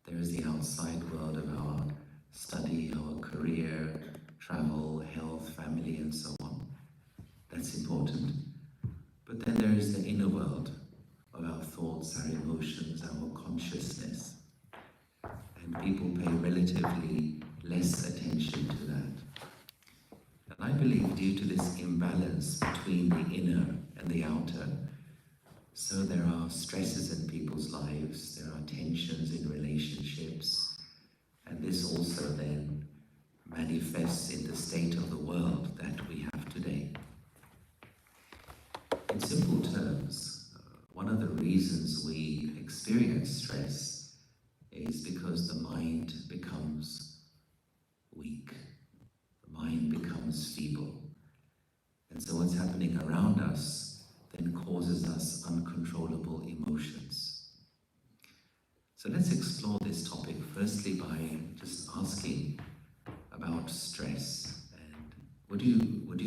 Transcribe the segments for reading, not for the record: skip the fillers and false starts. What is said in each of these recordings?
There is the outside world of our study, our career, travel, health, family, and so on. That's important. But then there is the inner world of our thoughts, our emotions, our consciousness. And people pay relatively less attention to that. And I believe due to this imbalance between the inner and the outer, so there are stresses in people's lives, there are tensions in relationships, and this also then manifests in the state of the world that we have today. In simple terms, one of the reasons we experience stress is because the mind becomes weak, the mind becomes feeble. And so what's happening around us then causes us uncontrollable emotions. So let's explore this topic firstly by just asking about stress. And would you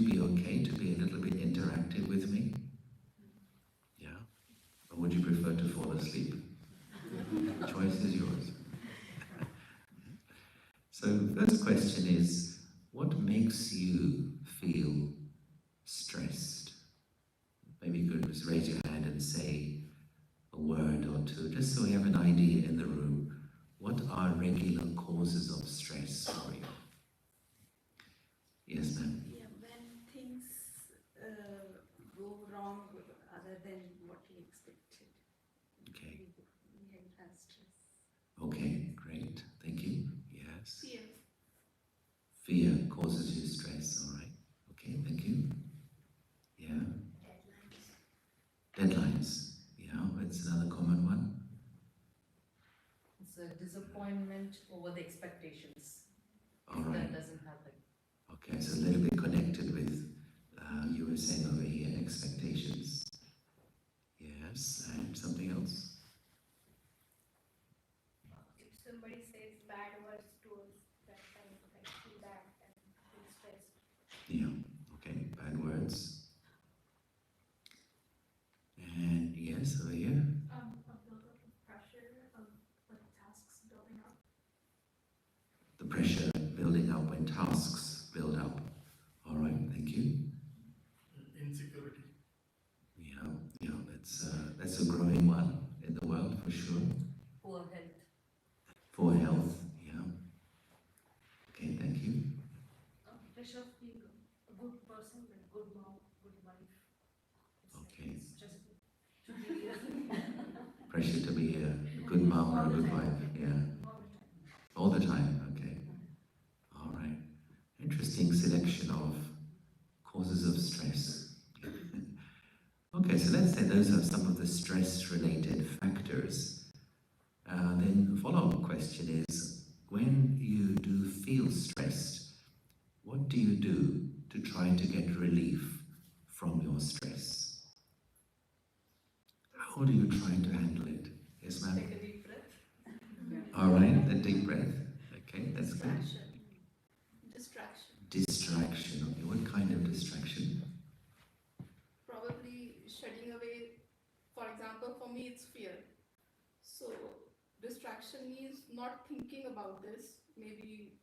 be okay to be a little bit interactive with me? Yeah? Or would you prefer to fall asleep? The choice is yours. So first question is, what makes you feel stressed? Maybe you could just raise your hand and say a word or two, just so we have an idea in the room. What are regular causes of stress for you? Yes, ma'am? Yeah, when things go wrong other than what we expected. Okay. We have stress. Okay, great. Thank you. Yes. Fear. Fear causes you stress, all right. Okay, thank you. Yeah. Deadlines. Yeah, that's another common one. It's a disappointment over the expectations. All right. That doesn't happen. Okay, so a little bit connected with you were saying over here, expectations. Yes, and something else? If somebody says bad words to us, that time I feel bad and feel stressed. Yeah, okay, bad words. And yes, over here. A build-up of pressure of like tasks building up. The pressure building up when tasks build up. All right, thank you. Insecurity. Yeah, that's a growing one in the world for sure. Poor health. For health, yeah. Okay, thank you. Pressure of being a good person, like good mom, good wife. Okay. It's just to be Pressure to be a good mom or a good wife, yeah. all the time. All the time, okay. All right. Interesting selection of causes of stress. Okay, so let's say those are some of the stress-related factors. Then the follow-up question is, when you do feel stressed, what do you do to try to get relief from your stress? How do you try to handle it? Yes, ma'am? Take a deep breath. All right, the deep breath. Okay, that's good. Distraction. Distraction. Okay, what kind of distraction? Probably shedding away. For example, for me it's fear. So distraction means not thinking about this. Maybe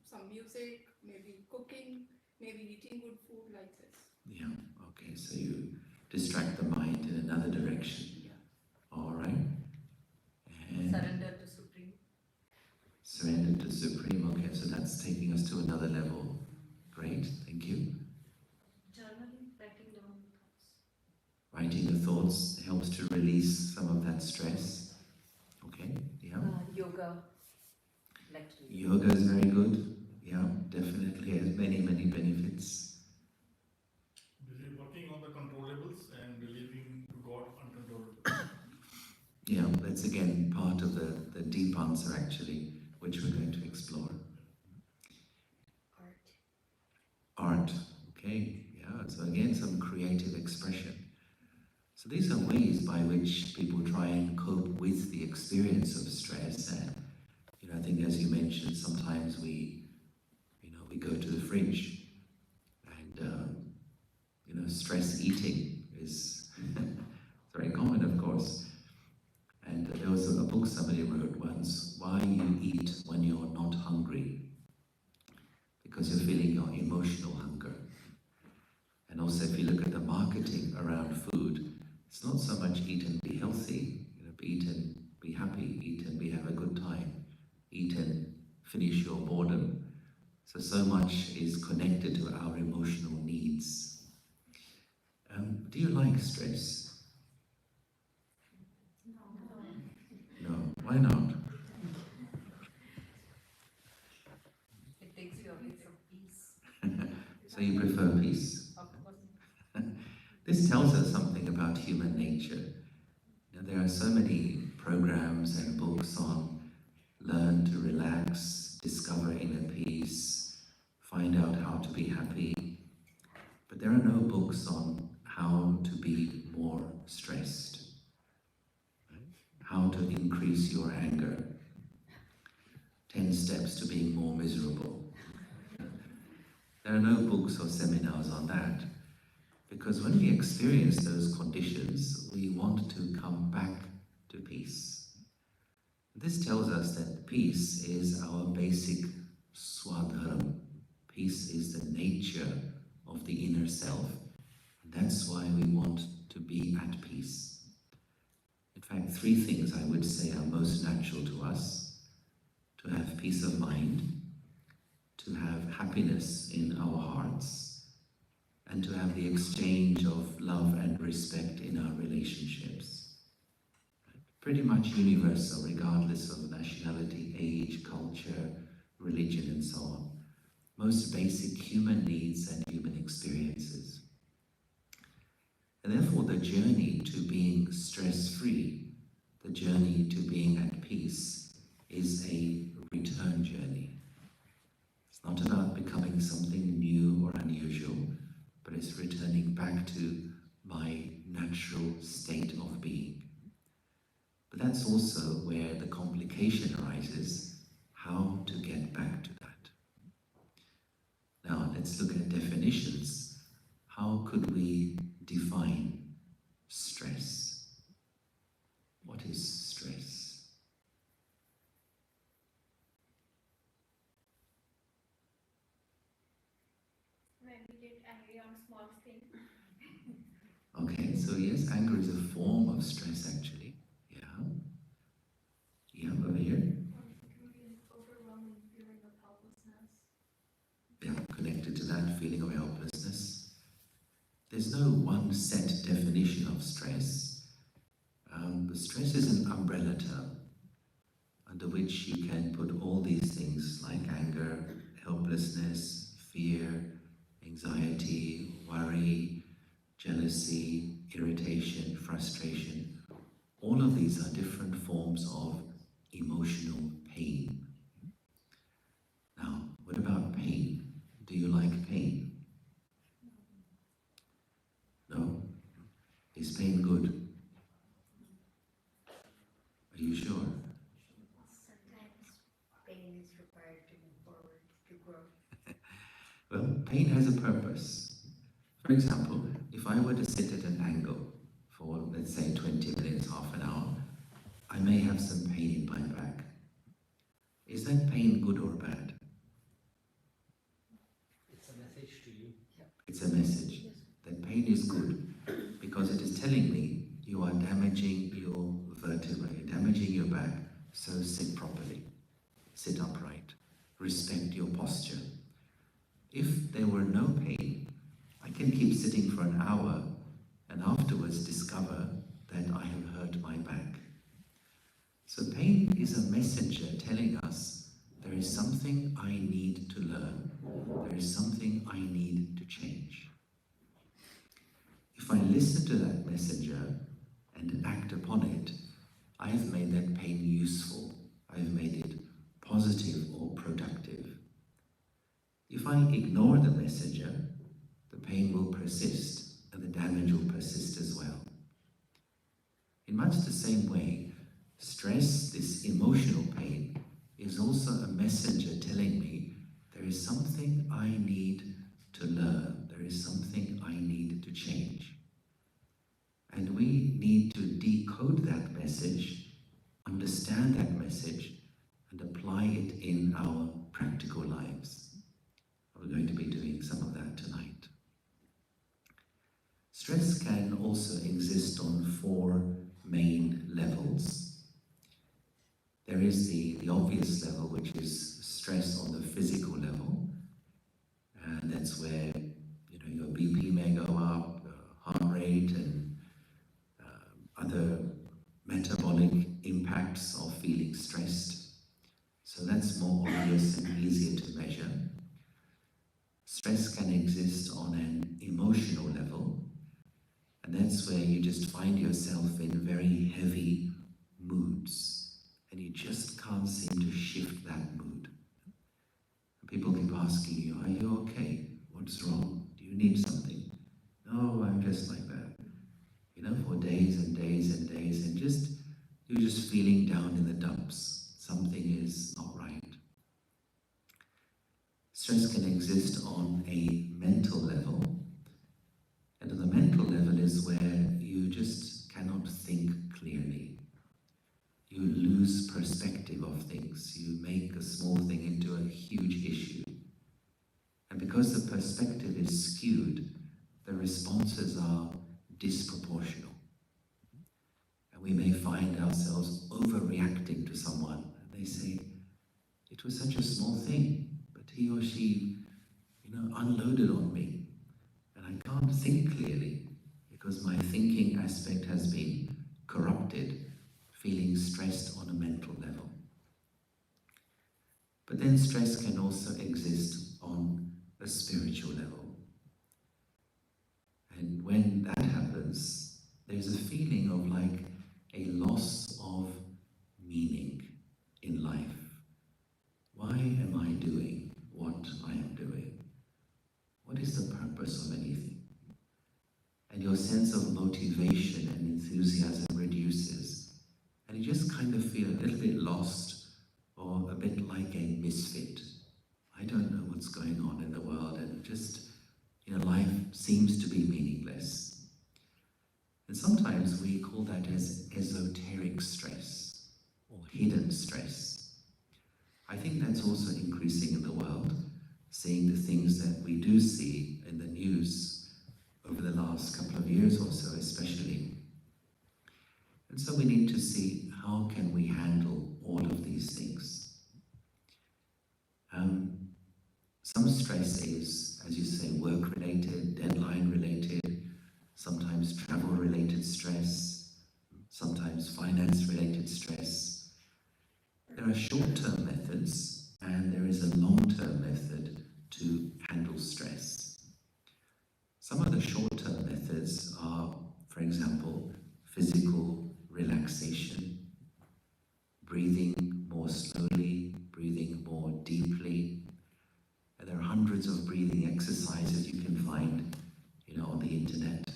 some music, maybe cooking, maybe eating good food like this. Yeah, okay, so you distract the mind in another direction. Yeah. All right. And Surrender to Supreme. surrender to Supreme. Okay, so that's taking us to another level. Great, thank you. Journaling, writing down thoughts. Writing the thoughts helps to release some of that stress. Okay, yeah. Yoga. Like to do. Yoga is very good. Yeah, definitely has many, many benefits. Working on the controllables and believing to God uncontrollable. Yeah, that's again part of the deep answer actually, which we're going to explore. Art, okay, yeah, so again some creative expression. So these are ways by which people try and cope with the experience of stress. And I think as you mentioned, sometimes we go to the fridge and stress eating is very common, of course. And there was a book somebody wrote once, anguish or boredom. So much is connected to our emotional needs. Do you like stress? No. Why not? It takes you away from peace. So you prefer peace? Of course. This tells us something about human nature. There are so many programs and books on learn to relax, discover inner peace, find out how to be happy. But there are no books on how to be more stressed, how to increase your anger, 10 steps to being more miserable. There are no books or seminars on that, because when we experience those conditions, we want to come back to peace. This tells us that peace is our basic swadharma. Peace is the nature of the inner self. That's why we want to be at peace. In fact, 3 things I would say are most natural to us: to have peace of mind, to have happiness in our hearts, and to have the exchange of love and respect in our relationships. Pretty much universal, regardless of nationality, age, culture, religion, and so on. Most basic human needs and human experiences. And therefore, the journey to being stress-free, the journey to being at peace, is a return journey. It's not about becoming something new or unusual, but it's returning back to my natural state of being. But that's also where the complication arises, how to get back to that. Now, let's look at definitions. How could we define stress? What is stress? When we get angry on small things. Okay, so yes, anger is a form of stress actually. Yeah. Yeah, over here. It can be an overwhelming feeling of helplessness. Yeah, connected to that feeling of helplessness. There's no one set definition of stress. But stress is an umbrella term under which you can put all these things like anger, helplessness, fear, anxiety, worry, jealousy, irritation, frustration. All of these are different forms of emotional pain. Now, what about pain? Do you like pain? No? Is pain good? Are you sure? Sometimes pain is required to move forward, to grow. Well, pain has a purpose. For example, if I were to sit at an angle for, let's say, 20 minutes, half an hour, I may have some pain in my back. Is that pain good or bad? It's a message to you. It's a message. That pain is good because it is telling me you are damaging your vertebrae, damaging your back, so sit properly, sit upright, respect your posture. If there were no pain, I can keep sitting for an hour and afterwards discover that I have hurt my back. So pain is a messenger telling us there is something I need to learn, there is something I need to change. If I listen to that messenger and act upon it, I have made that pain useful. I have made it positive or productive. If I ignore the messenger, the pain will persist and the damage will persist as well. In much the same way, stress, this emotional pain, is also a messenger telling me there is something I need to learn, there is something I need to change. And we need to decode that message, understand that message, and apply it in our practical lives. We're going to be doing some of that tonight. Stress can also exist on 4 main levels. There is the obvious level, which is stress on the physical level, and that's where your BP may go up, heart rate, and other metabolic impacts of feeling stressed. So that's more obvious and easier to measure. Stress can exist on an emotional level, and that's where you just find yourself in very heavy moods, and you just can't seem to shift that mood. People keep asking you, are you okay? What's wrong? Do you need something? No, I'm just like that. For days and days and days, and you're just feeling down in the dumps. Something is not right. Stress can exist on a mental level, and on the mental level is where you just cannot think clearly. You lose perspective of things. You make a small thing into a huge issue. And because the perspective is skewed, the responses are disproportional. And we may find ourselves overreacting to someone. And they say, it was such a small thing, but he or she, unloaded on me. And I can't think clearly because my thinking aspect has been corrupted, feeling stressed on a mental level. But then stress can also exist on a spiritual level. And when that happens, there's a feeling of like a loss of meaning in life. Why am I doing what I am doing? What is the purpose of anything? And your sense of motivation and enthusiasm reduces, and you just kind of feel a little bit lost or a bit like a misfit. I don't know what's going on in the world, and just, life seems to be meaningless. And sometimes we call that as esoteric stress or hidden stress. I think that's also increasing in the world, seeing the things that we do see in the news over the last couple of years or so especially. And so we need to see how can we handle all of these things. Some stress is, as you say, work-related, deadline-related, sometimes travel-related stress, sometimes finance-related stress. There are short-term methods, and there is a long-term method to handle stress. Some of the short-term methods are, for example, physical relaxation, breathing more slowly, breathing more deeply. And there are hundreds of breathing exercises you can find, on the internet.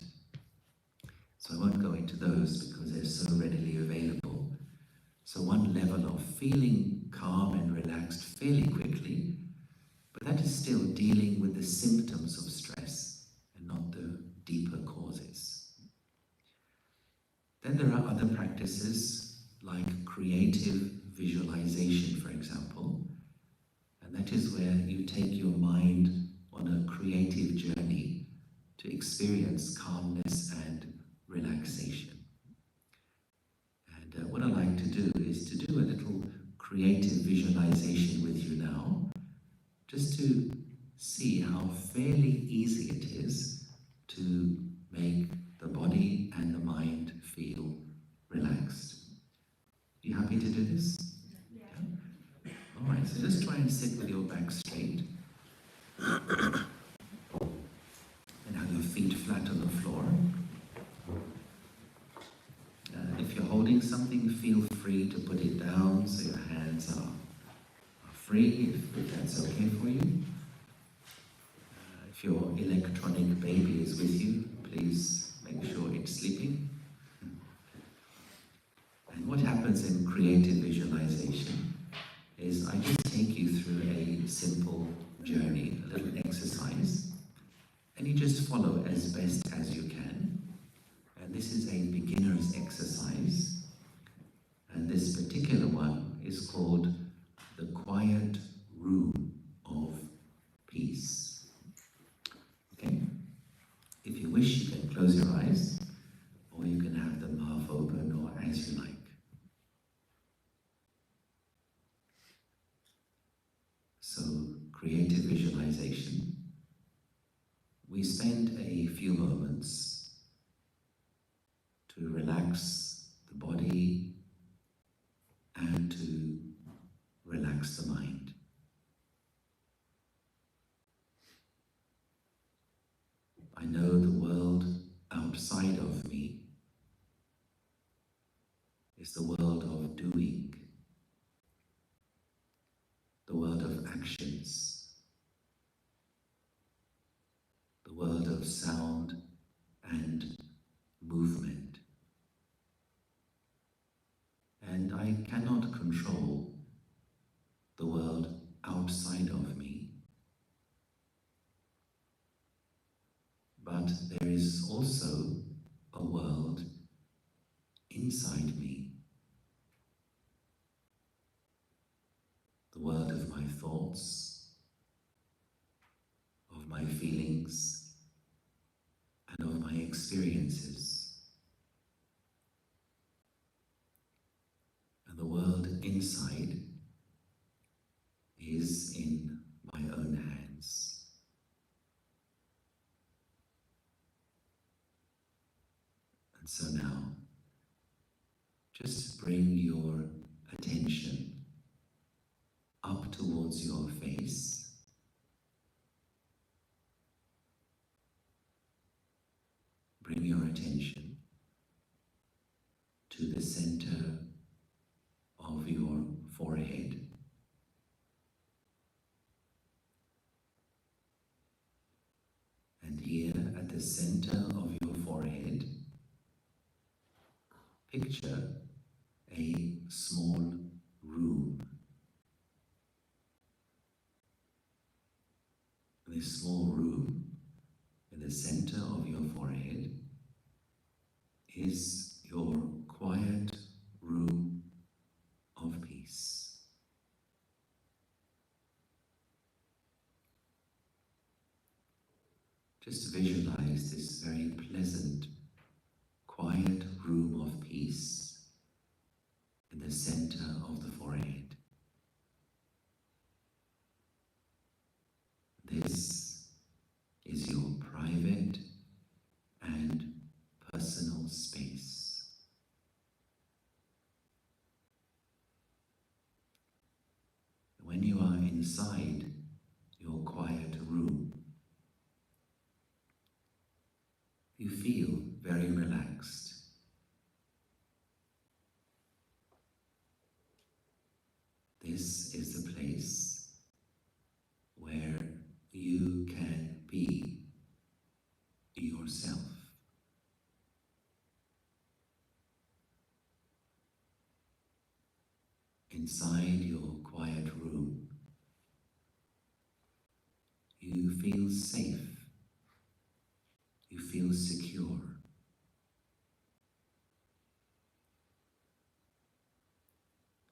So I won't go into those because they're so readily available. So one level of feeling calm and relaxed fairly quickly, but that is still dealing with the symptoms of stress and not the deeper causes. Then there are other practices like creative visualization, for example, and that is where you take your mind on a creative journey to experience calmness and relaxation. And what I like to do is to do a little creative visualization with you now, just to see how fairly easy it is to make the body and the mind feel relaxed. You happy to do this? Yeah. All right, so just try and sit with your back straight and have your feet flat on the floor. If you're holding something, feel free to put it down so your hands are free, if that's okay for you. If your electronic baby is with you, please make sure it's sleeping. And what happens in creative visualization is I just take you through a simple journey, a little exercise, and you just follow as best as you can. And this is a beginner's exercise, and this particular one is called the quiet room of peace. Okay? If you wish, you can close your eyes, or you can have them half open, or as you like. creative visualization, we spend a few moments to relax the body and to relax the mind. I know the world outside of me is the world of doing, the world of actions, the world of sound and movement. And I cannot control the world outside of me, but there is also a world inside me, the world of my thoughts, of my feelings, and of my experiences. And the world inside is in my own hands. And so now, just bring your attention up towards your face. Bring your attention to the center of your forehead. And here at the center of your forehead, picture a small room. This small room in the center of your forehead is your quiet room of peace. Just visualize this very pleasant, quiet room of peace in the center of the forehead. This is your private and personal space. When you are inside your quiet room, you feel very relaxed. This is the place where you can be yourself. Inside your quiet room, you feel safe, you feel secure.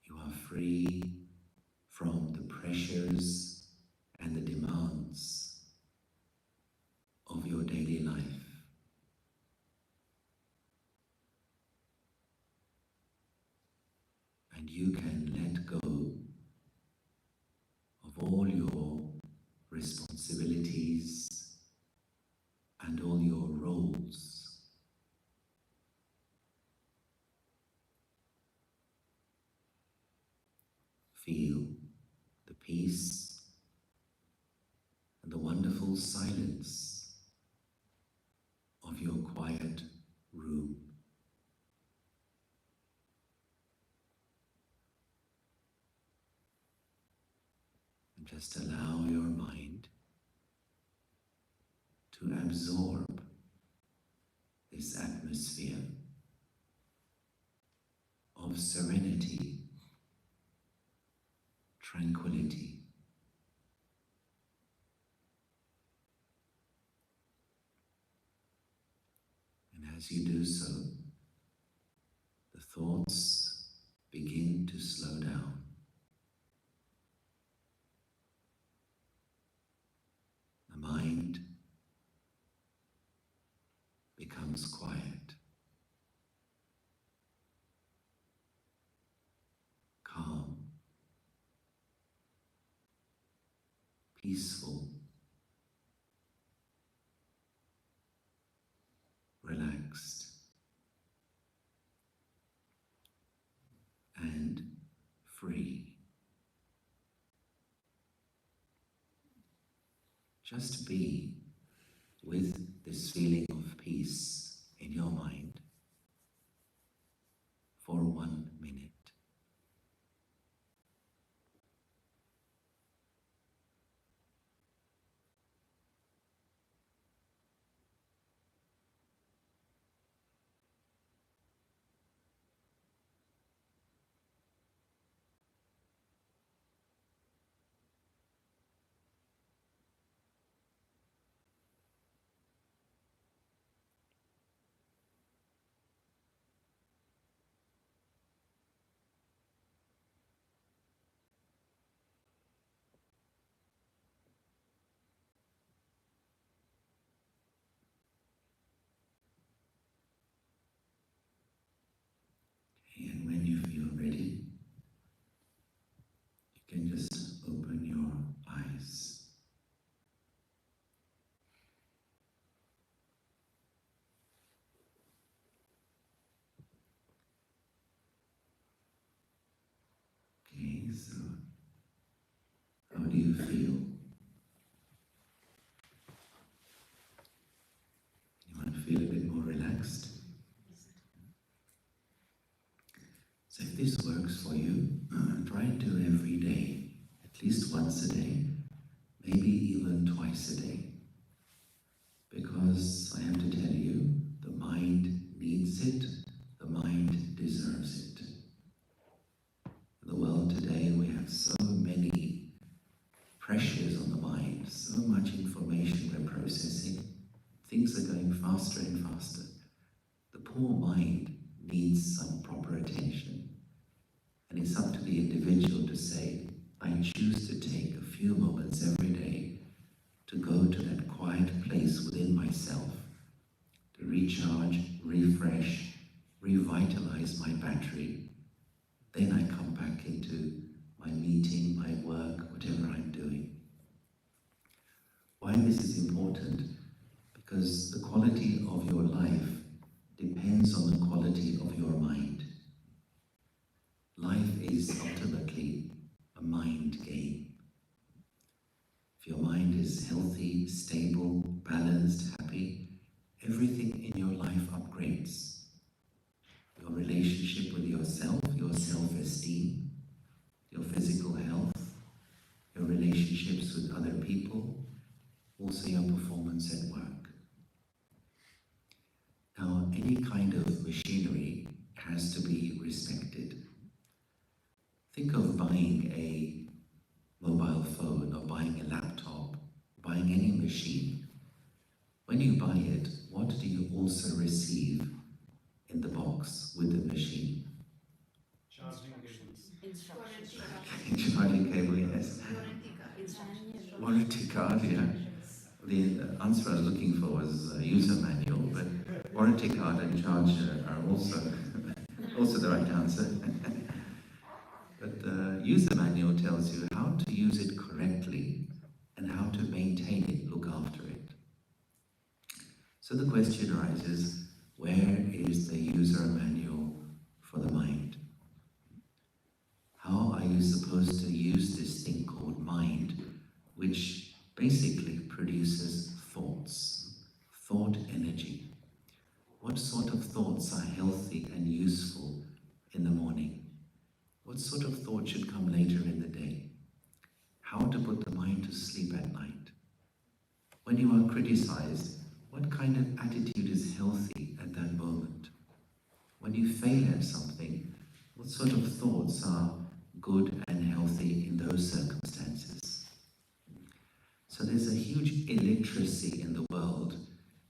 You are free from the pressures and the demands of your daily life. And you can let go of all your responsibilities and all your roles. Feel the peace and the wonderful silence of your quiet room. And just allow your mind to absorb this atmosphere of serenity, tranquility. And as you do so, the thoughts begin to slow down. The mind becomes quiet, calm, peaceful, relaxed, and free. Just be with this feeling of peace in your mind for 1 minute. And when you feel ready, you can just open your eyes. Okay, so how do you feel? You want to feel a bit more relaxed? So if this works for you, try and do every day, at least once a day, maybe even twice a day. Because I have to tell you, the mind needs it, the mind deserves it. In the world today, we have so many pressures on the mind, so much information we're processing. Things are going faster and faster. The poor mind needs some proper attention. And it's up to the individual to say, I choose to take a few moments every day to go to that quiet place within myself, to recharge, refresh, revitalize my battery. Then I come back into my meeting, my work, whatever I'm doing. Why this is important? Because the quality of your life depends on the quality of your mind. Life is ultimately a mind game. If your mind is healthy, stable, balanced, happy, everything in your life upgrades. Your relationship with yourself, your self-esteem, your physical health, your relationships with other people, also your performance at work. Now, any kind of machinery has to be respected. Think of buying a mobile phone or buying a laptop, buying any machine. When you buy it, what do you also receive in the box with the machine? Charging cables. Instructions. Charging cable, yes. Warranty card. Instructions. Warranty card, yeah. The answer I was looking for was user manual, but warranty card and charger are also the right answer. But the user manual tells you how to use it correctly and how to maintain it, look after it. So the question arises, where is the user manual for the mind? How are you supposed to use this thing called mind, which basically produces thoughts, thought energy? What sort of thoughts are healthy and useful in the morning? What sort of thought should come later in the day? How to put the mind to sleep at night? When you are criticized, what kind of attitude is healthy at that moment? When you fail at something, what sort of thoughts are good and healthy in those circumstances? So there's a huge illiteracy in the world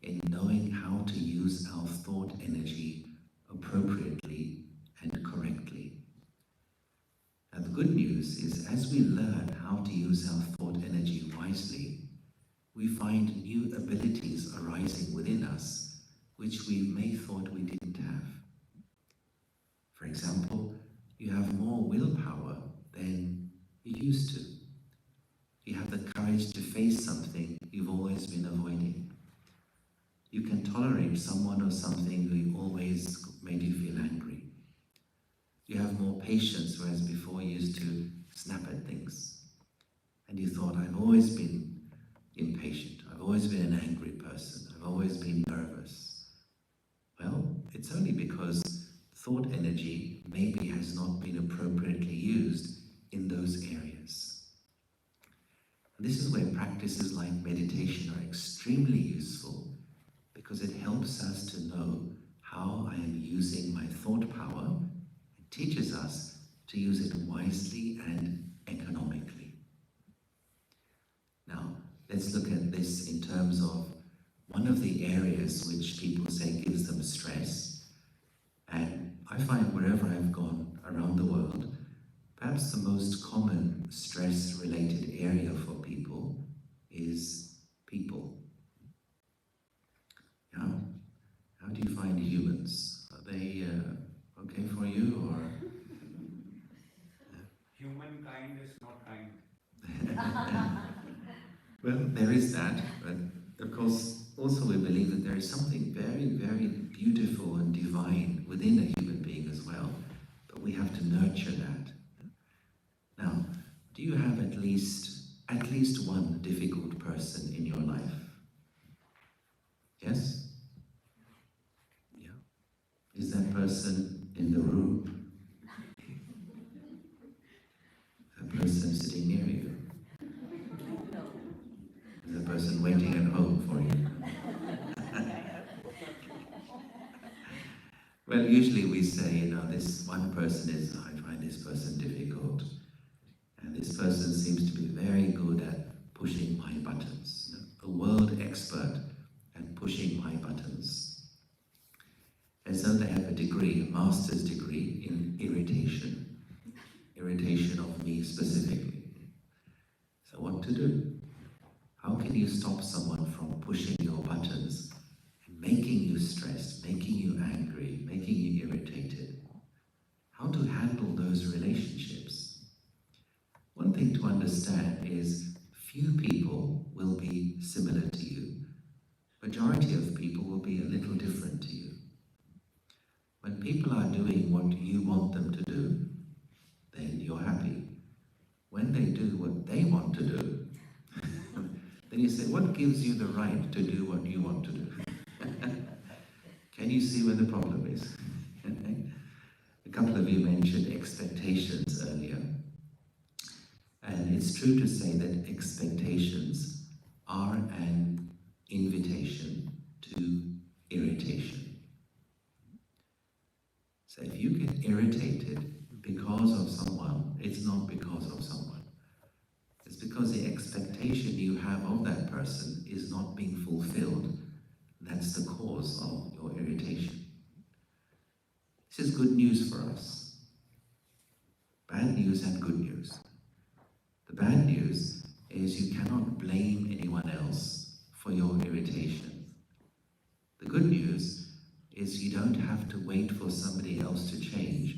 in knowing how to use our thought energy appropriately and correctly. And the good news is, as we learn how to use our thought energy wisely, we find new abilities arising within us which we may thought we didn't have. For example, you have more willpower than you used to. You have the courage courage to face something you've always been avoiding. You can tolerate someone or something who always made you feel angry. You have more patience, whereas before you used to snap at things. And you thought, I've always been impatient. I've always been an angry person. I've always been nervous. Well, it's only because thought energy maybe has not been appropriately used in those areas. And this is where practices like meditation are extremely useful, because it helps us to know how I am using my thought power and teaches us to use it wisely and economically. Now, let's look at this in terms of one of the areas which people say gives them stress. And I find wherever I've gone around the world, perhaps the most common stress-related area for people is people. Yeah? How do you find humans? Are they okay for you, or? Humankind is not kind. Well, there is that, but of course, also we believe that there is something very, very beautiful and divine within a human being as well, but we have to nurture that. Now, do you have at least one difficult person in your life? Yes? Yeah. Is that person in the room? That person sitting near you? Is the person waiting at home for you? Well, usually we say, this one person I find this person difficult. And this person seems to be very good at pushing my buttons. A world expert at pushing my buttons. As though they have a degree, a master's degree in irritation. Irritation of me specifically. So what to do? How can you stop someone from pushing your buttons and making you stressed, making you angry, making you irritated? How to handle those relationships? One thing to understand is few people will be similar to you. Majority of people will be a little different to you. When people are doing what you want them to do, then you're happy. When they do what they want to do, then you say, what gives you the right to do what you want to do? Can you see where the problem is? A couple of you mentioned expectations earlier. And it's true to say that expectations are an invitation to irritation. So if you get irritated because of someone, it's not because of someone. It's because the expectation you have of that person is not being fulfilled. That's the cause of your irritation. This is good news for us. Bad news and good news. The bad news is you cannot blame anyone else for your irritation. The good news is you don't have to wait for somebody else to change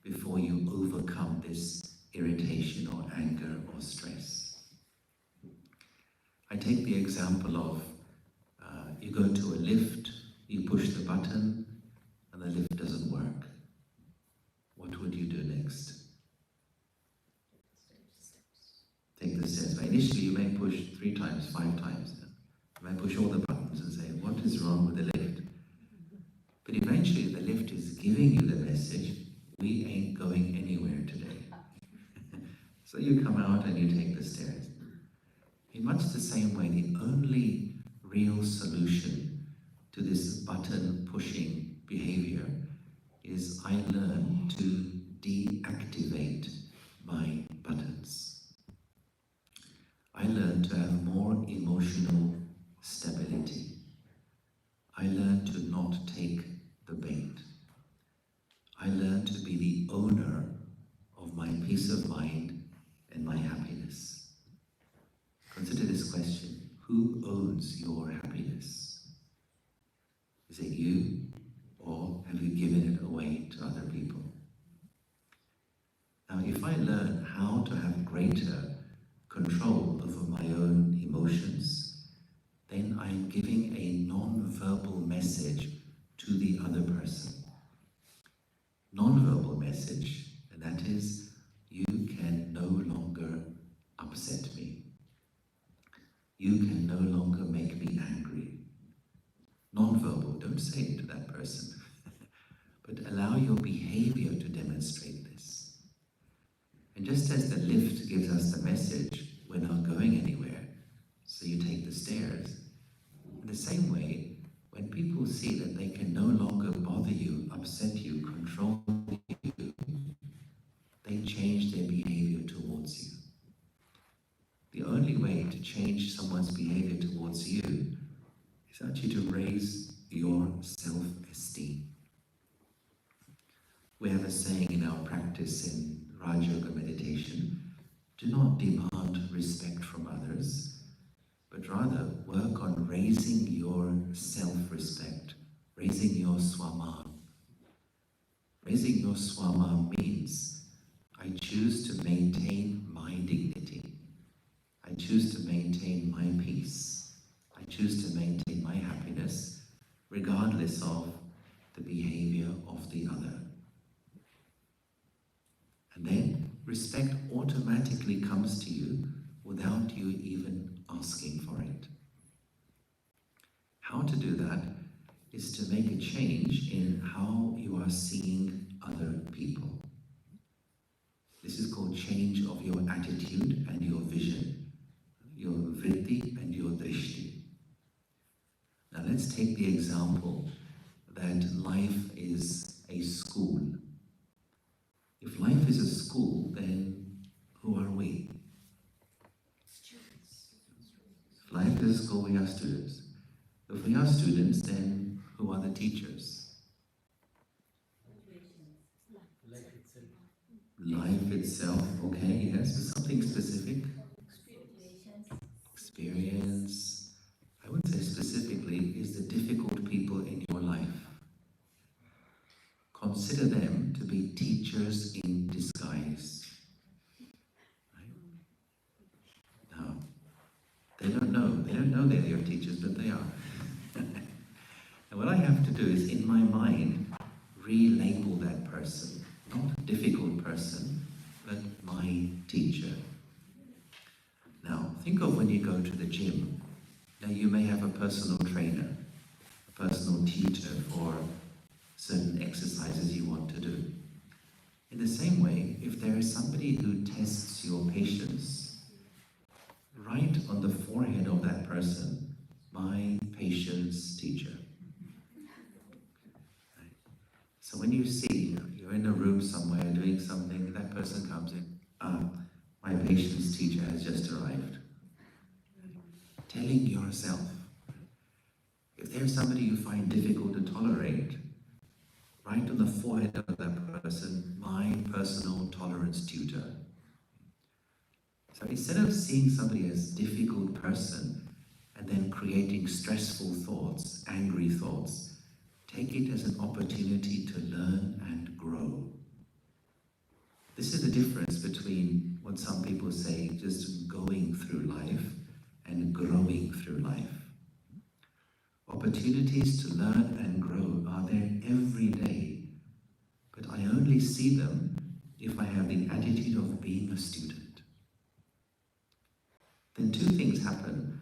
before you overcome this irritation or anger or stress. I take the example of you go to a lift, you push the button, and the lift doesn't work. What would you do next? Take the stairs. Initially, you may push 3 times, 5 times. You may push all the buttons and say, what is wrong with the lift? But eventually, the lift is giving you the message, we ain't going anywhere today. So you come out and you take the stairs. In much the same way, the only real solution to this button-pushing behavior is I learn to deactivate my buttons. I learn to have more emotional stability. I learn to not take the bait. I learn to be the owner of my peace of mind and my happiness. Consider this question. Who owns your happiness? Is it you, or have you given it away to other people? Now, if I learn how to have greater control over my own upset me. You can no longer make me angry. Non-verbal, don't say it to that person. But allow your behavior to demonstrate this. And just as the lift gives us the message, we're not going anywhere, so you take the stairs. In the same way, when people see that they can no longer bother you, upset you, control you, they change their behavior towards you. The only way to change someone's behavior towards you is actually to raise your self-esteem. We have a saying in our practice in RajaYoga meditation, do not demand respect from others, but rather work on raising your self-respect, raising your swaman. Raising your swaman means I choose to maintain my dignity. I choose to maintain my peace. I choose to maintain my happiness regardless of the behavior of the other. And then respect automatically comes to you without you even asking for it. How to do that is to make a change in how you are seeing other people. This is called change of your attitude and your vision, your vritti and your drishti. Now let's take the example that life is a school. If life is a school, then who are we? If life is a school, we are students. If we are students, then who are the teachers? Life itself, okay, yes, something specific. Experience. I would say specifically is the difficult people in your life. Consider them to be teachers in disguise. Right? Now, they don't know they're your teachers, but they are. And what I have to do is, in my mind, relabel that person. Not a difficult person, but my teacher. Now, think of when you go to the gym. Now, you may have a personal trainer, a personal tutor for certain exercises you want to do. In the same way, if there is somebody who tests your patience, write on the forehead of that person, my patience teacher. Right? So when you see, you're in a room somewhere doing something, that person comes in, my patience teacher has just arrived. Telling yourself, if there's somebody you find difficult to tolerate, write on the forehead of that person, my personal tolerance tutor. So instead of seeing somebody as a difficult person and then creating stressful thoughts, angry thoughts, take it as an opportunity to learn and grow. This is the difference between what some people say, just going through life and growing through life. Opportunities to learn and grow are there every day, but I only see them if I have the attitude of being a student. Then two things happen.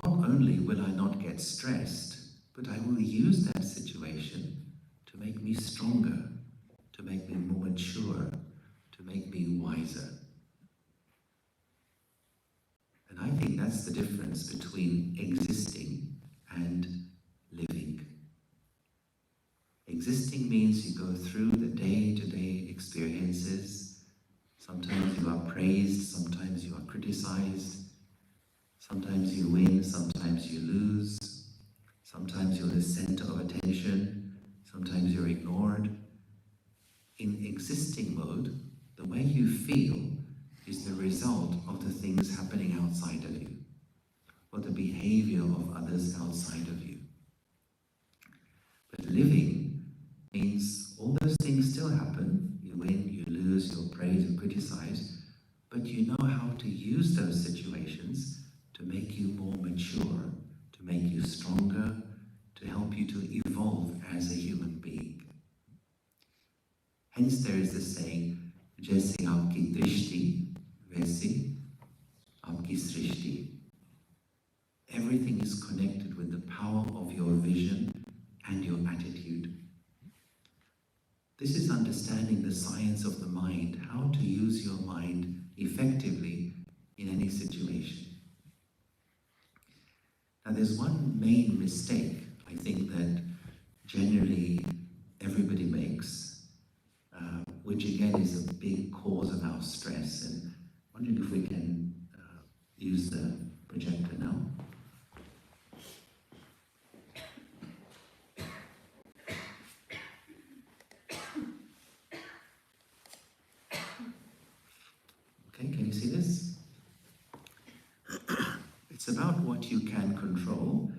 Not only will I not get stressed, but I will use that situation to make me stronger, to make me more mature, to make me wiser. And I think that's the difference between existing and living. Existing means you go through the day-to-day experiences. Sometimes you are praised, sometimes you are criticized, sometimes you win, sometimes you lose, sometimes you're the center of attention, sometimes you're ignored. In existing mode, the way you feel is the result of the things happening outside of you, or the behavior of others outside of you. But living means all those things still happen. You win, you lose, you're praised and criticized, but you know how to use those situations to make you more mature, to make you stronger, to help you to evolve as a human being. Hence there is the saying, Jaise aapki drishti, वैसी Srishti. Everything is connected with the power of your vision and your attitude. This is understanding the science of the mind, how to use your mind effectively in any situation. Now there's one main mistake I think that generally everybody makes, which again is a big cause of our stress. And I'm wondering if we can use the projector now. Okay, can you see this? It's about what you can control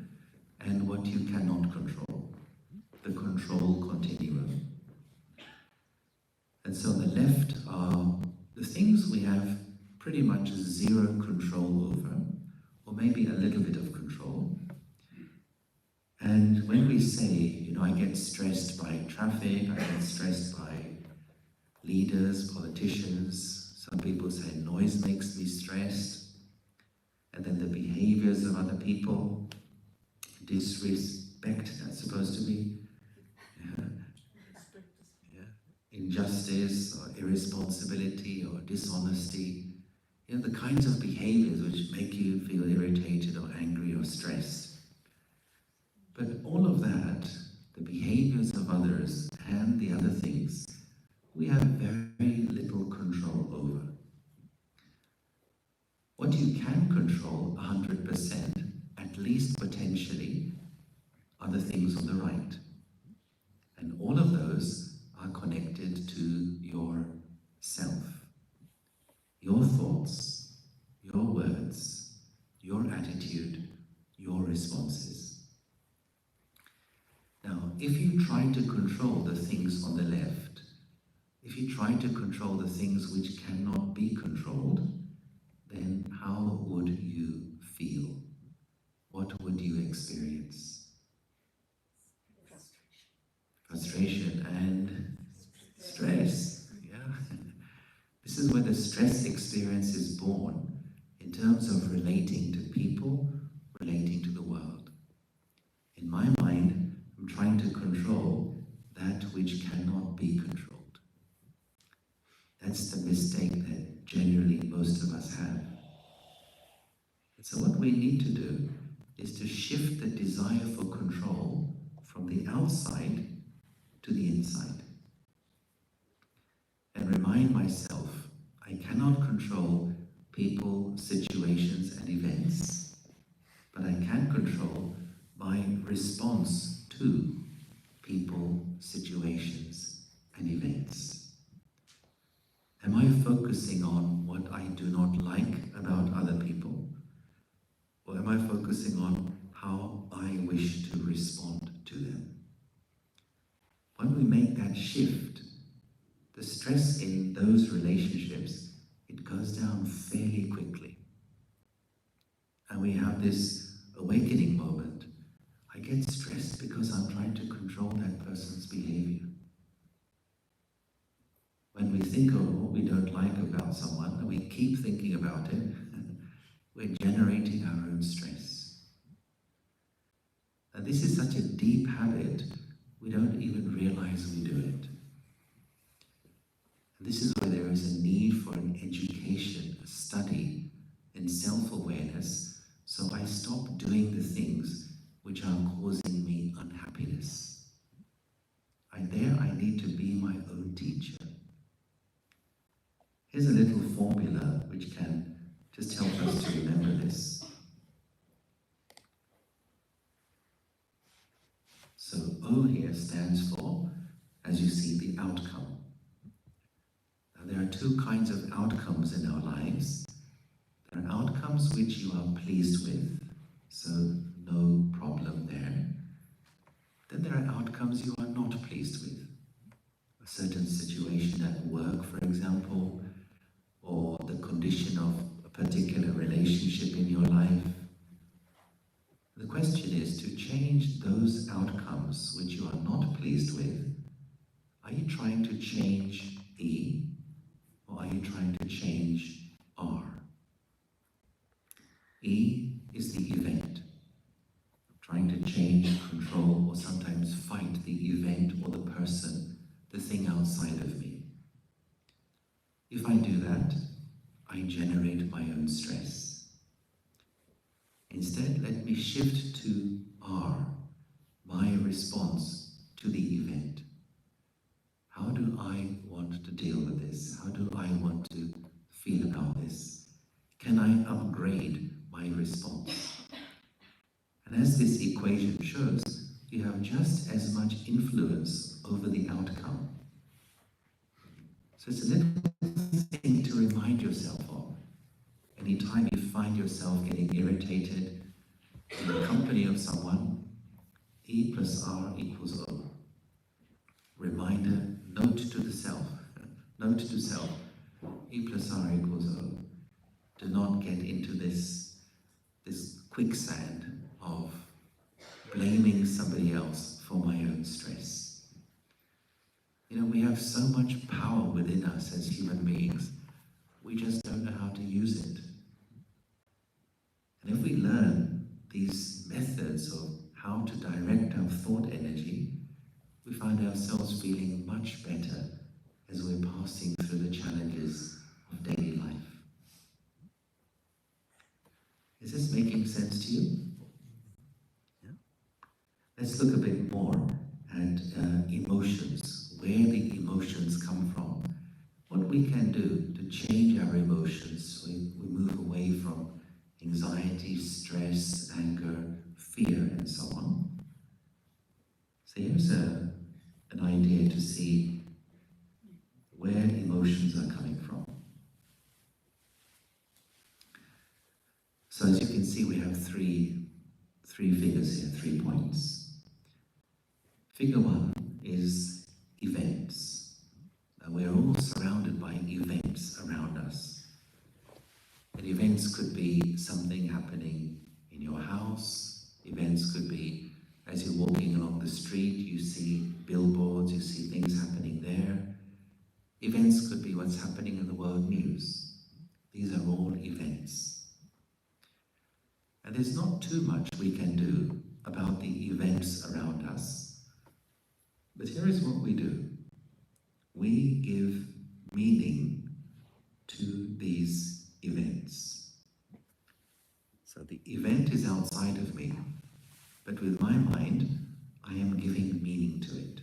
and what you cannot control. The control continuum. And so on the left are the things we have pretty much zero control over, or maybe a little bit of control. And when we say, I get stressed by traffic, I get stressed by leaders, politicians, some people say noise makes me stressed, and then the behaviors of other people, disrespect, that's supposed to be, injustice or irresponsibility or dishonesty, the kinds of behaviors which make you feel irritated or angry or stressed. But all of that, the behaviors of others and the other things, we have very little control over. What you can control 100%, at least potentially, are the things on the right. And all of those are connected to your self. Your thoughts, your words, your attitude, your responses. Now, if you try to control the things on the left, if you try to control the things which cannot be controlled, then how would you feel? What would you experience? Frustration and stress. Yeah. This is where the stress experience is born, in terms of relating to people, relating to the world. In my mind, I'm trying to control that which cannot be controlled. That's the mistake that generally most of us have. And so what we need to do is to shift the desire for control from the outside to the inside. And remind myself, I cannot control people, situations, and events, but I can control my response to people, situations, and events. Am I focusing on what I do not like about other people? Or am I focusing on how I wish to respond to them? When we make that shift, the stress in those relationships, it goes down fairly quickly. And we have this awakening moment. I get stressed because I'm trying to control that person's behavior. When we think of what we don't like about someone, and we keep thinking about it, we're generating our own stress. And this is such a deep habit, we don't even realize we do it. And this is why there is a need for an education, a study in self-awareness, so I stop doing the things which are causing me unhappiness. I need to be my own teacher. Here's a little formula which can just help us to remember this. So O here stands for, as you see, the outcome. Now there are two kinds of outcomes in our lives. There are outcomes which you are pleased with, so no problem there. Then there are outcomes you are not pleased with. A certain situation at work, for example, or the condition of a particular relationship in your life. The question is to change those outcomes which you are not pleased with. Are you trying to change E, or are you trying to change R? E is the event, trying to change, control, or sometimes fight the event or the person, the thing outside of me. If I do that, I generate my own stress. Instead, let me shift to R, my response to the event. How do I want to deal with this? How do I want to feel about this? Can I upgrade my response? And as this equation shows, you have just as much influence over the outcome. So it's a little thing to remind yourself of. Anytime you find yourself getting irritated in the company of someone, E plus R equals O. Reminder, note to the self. Note to self, E plus R equals O. Do not get into this quicksand of blaming somebody else for my own stress. You know, we have so much power within us as human beings. We just don't know how to use it. And if we learn these methods of how to direct our thought energy, we find ourselves feeling much better as we're passing through the challenges of daily life. Is this making sense to you? Yeah? Let's look a bit more at emotions, where the emotions come from, what we can do to change our emotions so we move away from anxiety, stress, anger, fear, and so on. So here's an idea to see where emotions are coming from. So as you can see, we have three figures here, 3 points. Figure 1 is events. Now we're all surrounded by events around us. And events could be something happening in your house. Events could be as you're walking along the street, you see billboards, you see things happening there. Events could be what's happening in the world news. These are all events. And there's not too much we can do about the events around us. But here is what we do. We give meaning to these events. So the event is outside of me, but with my mind, I am giving meaning to it.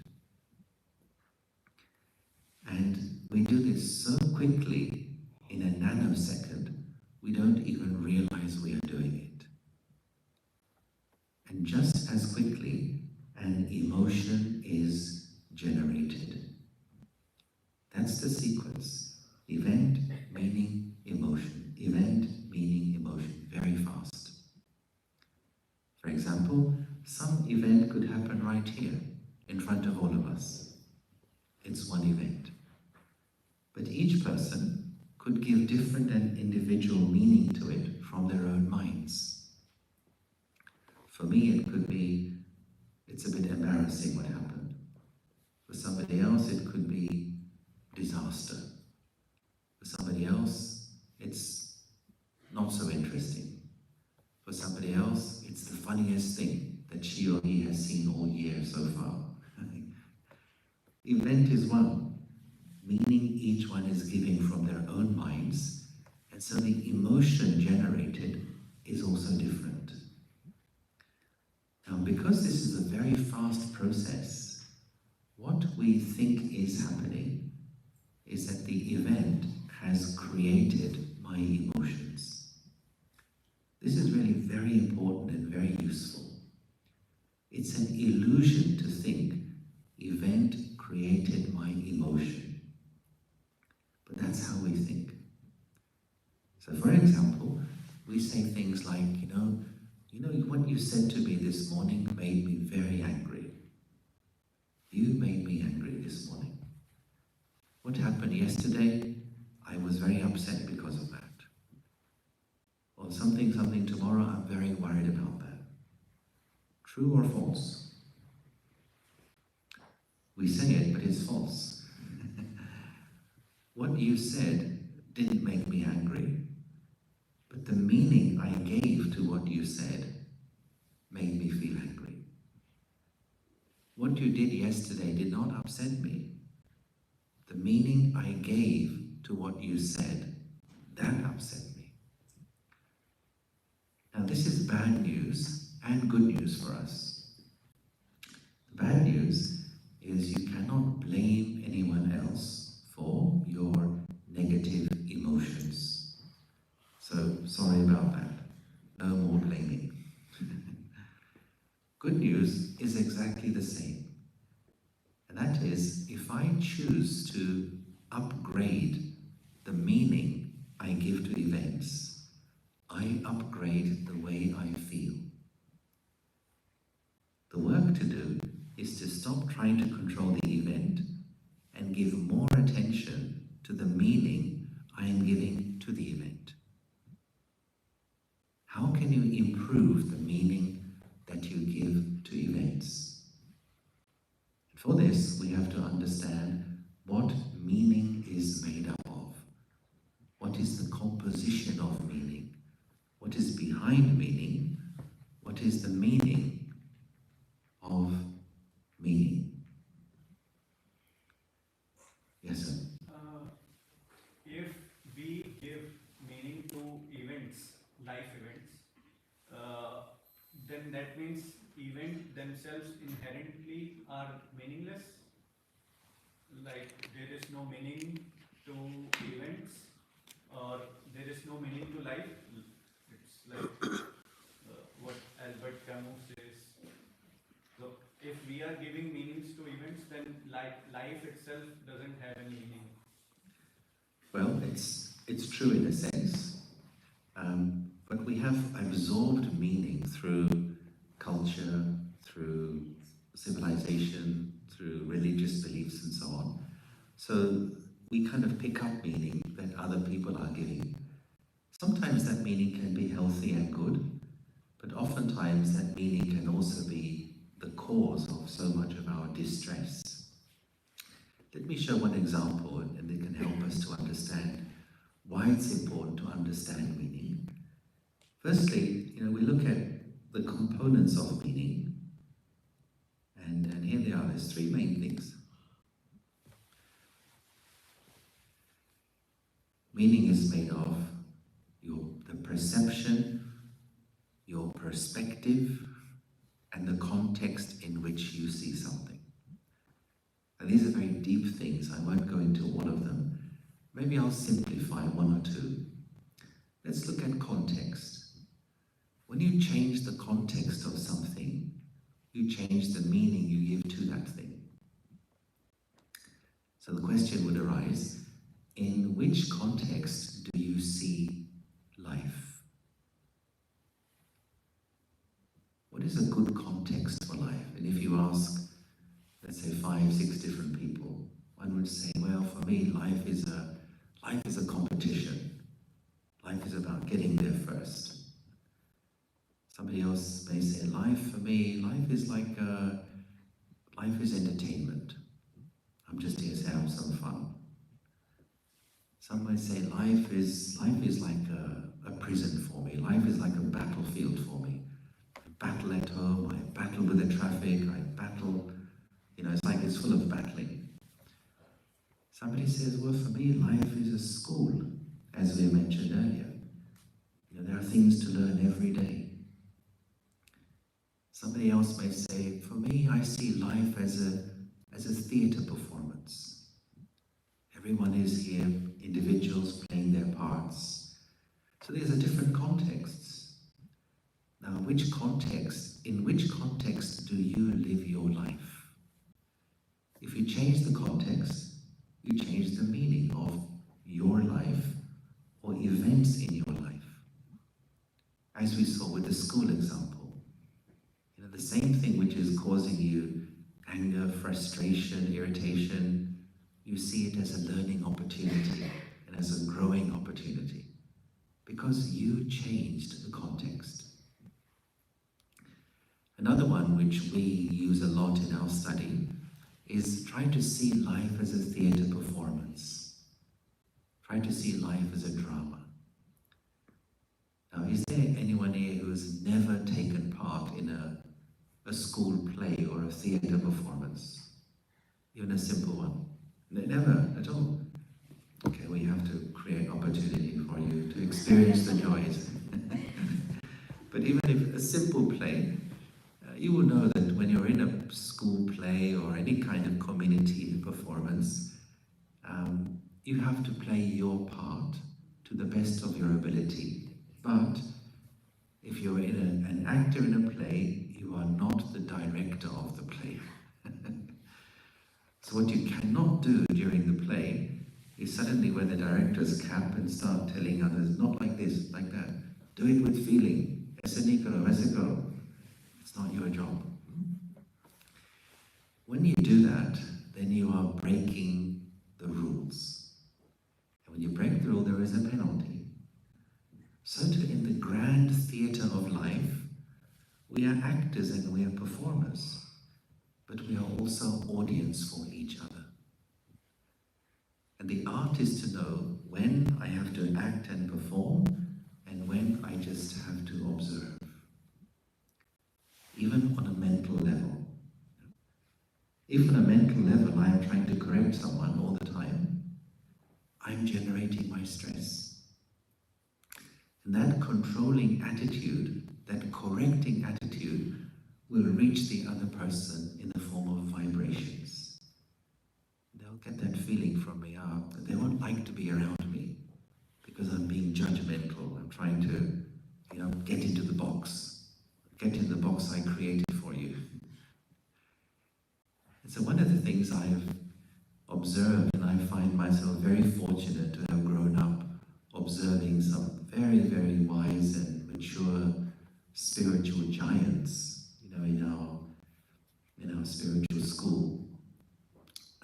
And we do this so quickly, in a nanosecond, we don't even realize we are doing it. And just as quickly, an emotion is generated. That's the sequence. Event, meaning, emotion. Event, meaning, emotion. Very fast. For example, some event could happen right here, in front of all of us. It's one event. But each person could give different and individual meaning to it from their own minds. For me, it could be, it's a bit embarrassing what happened. For somebody else, it could be disaster. For somebody else, it's not so interesting. For somebody else, it's the funniest thing that she or he has seen all year so far. Event is one, meaning each one is giving from their own minds, and so the emotion generated is also different. Now, because this is a very fast process, what we think is happening is that the event has created my emotions. This is really very important and very useful. It's an illusion to think event created my emotion. But that's how we think. So for example, we say things like, you know, what you said to me this morning made me very angry. You made me angry this morning. What happened yesterday, I was very upset because of that. Or something tomorrow, I'm very worried about that. True or false? We say it, but it's false. What you said didn't make me angry, but the meaning I gave what you said made me feel angry. What you did yesterday did not upset me. The meaning I gave to what you said, that upset me. Now this is bad news and good news for us. The bad news is you cannot blame anyone else for your negative emotions. So sorry about that. No more blaming. Good news is exactly the same. And that is, if I choose to upgrade the meaning I give to events, I upgrade the way I feel. The work to do is to stop trying to control the event and give more attention to the meaning I am giving to the event. How can you improve the meaning that you give to events? For this, we have to understand what meaning is made up of. What is the composition of meaning? What is behind meaning? What is the meaning of meaning? Yes, sir. If we give meaning to events, life events, then that means events themselves inherently are meaningless. Like there is no meaning to events, or there is no meaning to life. It's like what Albert Camus says. So if we are giving meanings to events, then life itself doesn't have any meaning. Well, it's true in a sense, but we have absorbed meaning through culture, through civilization, through religious beliefs and so on. So we kind of pick up meaning that other people are giving. Sometimes that meaning can be healthy and good, but oftentimes that meaning can also be the cause of so much of our distress. Let me show one example, and it can help us to understand why it's important to understand meaning. Firstly, we look at the components of meaning, and here they are. There's three main things. Meaning is made of the perception, your perspective, and the context in which you see something. And these are very deep things. I won't go into all of them. Maybe I'll simplify one or two. Let's look at context. When you change the context of something, you change the meaning you give to that thing. So the question would arise, in which context do you see life? What is a good context for life? And if you ask, let's say 5, 6 different people, one would say, well, for me, life is a competition. Life is about getting there first. Somebody else may say, life for me, life is entertainment. I'm just here to have some fun. Some might say life is like a prison for me. Life is like a battlefield for me. I battle at home, I battle with the traffic, I battle, it's like it's full of battling. Somebody says, well, for me, life is a school, as we mentioned earlier. There are things to learn every day. Somebody else may say, for me, I see life as a theatre performance. Everyone is here, individuals playing their parts. So there's a different contexts. Now, in which context do you live your life? If you change the context, you change the meaning of your life or events in your life. As we saw with the school example, the same thing which is causing you anger, frustration, irritation, you see it as a learning opportunity and as a growing opportunity because you changed the context. Another one which we use a lot in our study is try to see life as a theatre performance. Try to see life as a drama. Now, is there anyone here who's never taken part in a school play or a theatre performance? Even a simple one? Never at all. Okay, we have to create opportunity for you to experience the joys. But even if a simple play, you will know that when you're in a school play or any kind of community performance, you have to play your part to the best of your ability. But if you're an actor in a play, you are not the director of the play. So what you cannot do during the play is suddenly when the directors cap and start telling others, not like this, like that. Do it with feeling. It's not your job. When you do that, then you are breaking the rules. And when you break the rule, there is a penalty. So too, in the grand theatre of life, we are actors and we are performers, but we are also audience for each other. And the art is to know when I have to act and perform and when I just have to observe. Even on a mental level. If on a mental level I am trying to correct someone all the time, I'm generating my stress. And that controlling attitude, that correcting attitude, will reach the other person in the form of vibrations. They'll get that feeling from me, that they won't like to be around me because I'm being judgmental. I'm trying to, get into the box. Get in the box I created for you. And so one of the things I've observed, and I find myself very fortunate to have grown up observing some very, very wise and mature spiritual giants, in our spiritual school.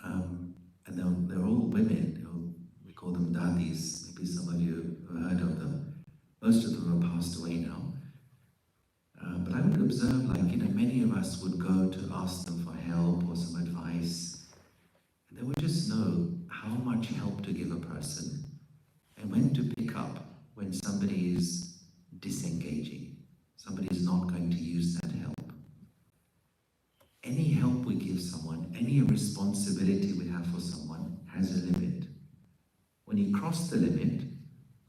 And they're all women. We call them dadis. Maybe some of you have heard of them. Most of them have passed away now. But I would observe, many of us would go to ask them for help or some advice, and they would just know how much help to give a person and when to pick up when somebody is disengaging, somebody is not going to use that help. Any help we give someone, any responsibility we have for someone has a limit. When you cross the limit,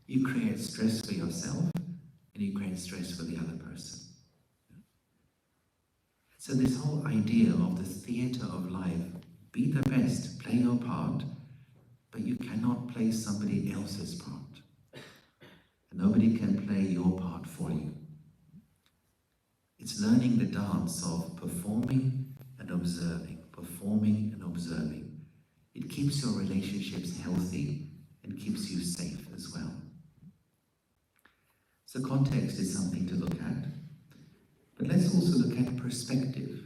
you create stress for yourself and you create stress for the other person. So this whole idea of the theatre of life, be the best, play your part, but you cannot play somebody else's part. And nobody can play your part for you. It's learning the dance of performing and observing, performing and observing. It keeps your relationships healthy and keeps you safe as well. So context is something to look at. But let's also look at perspective.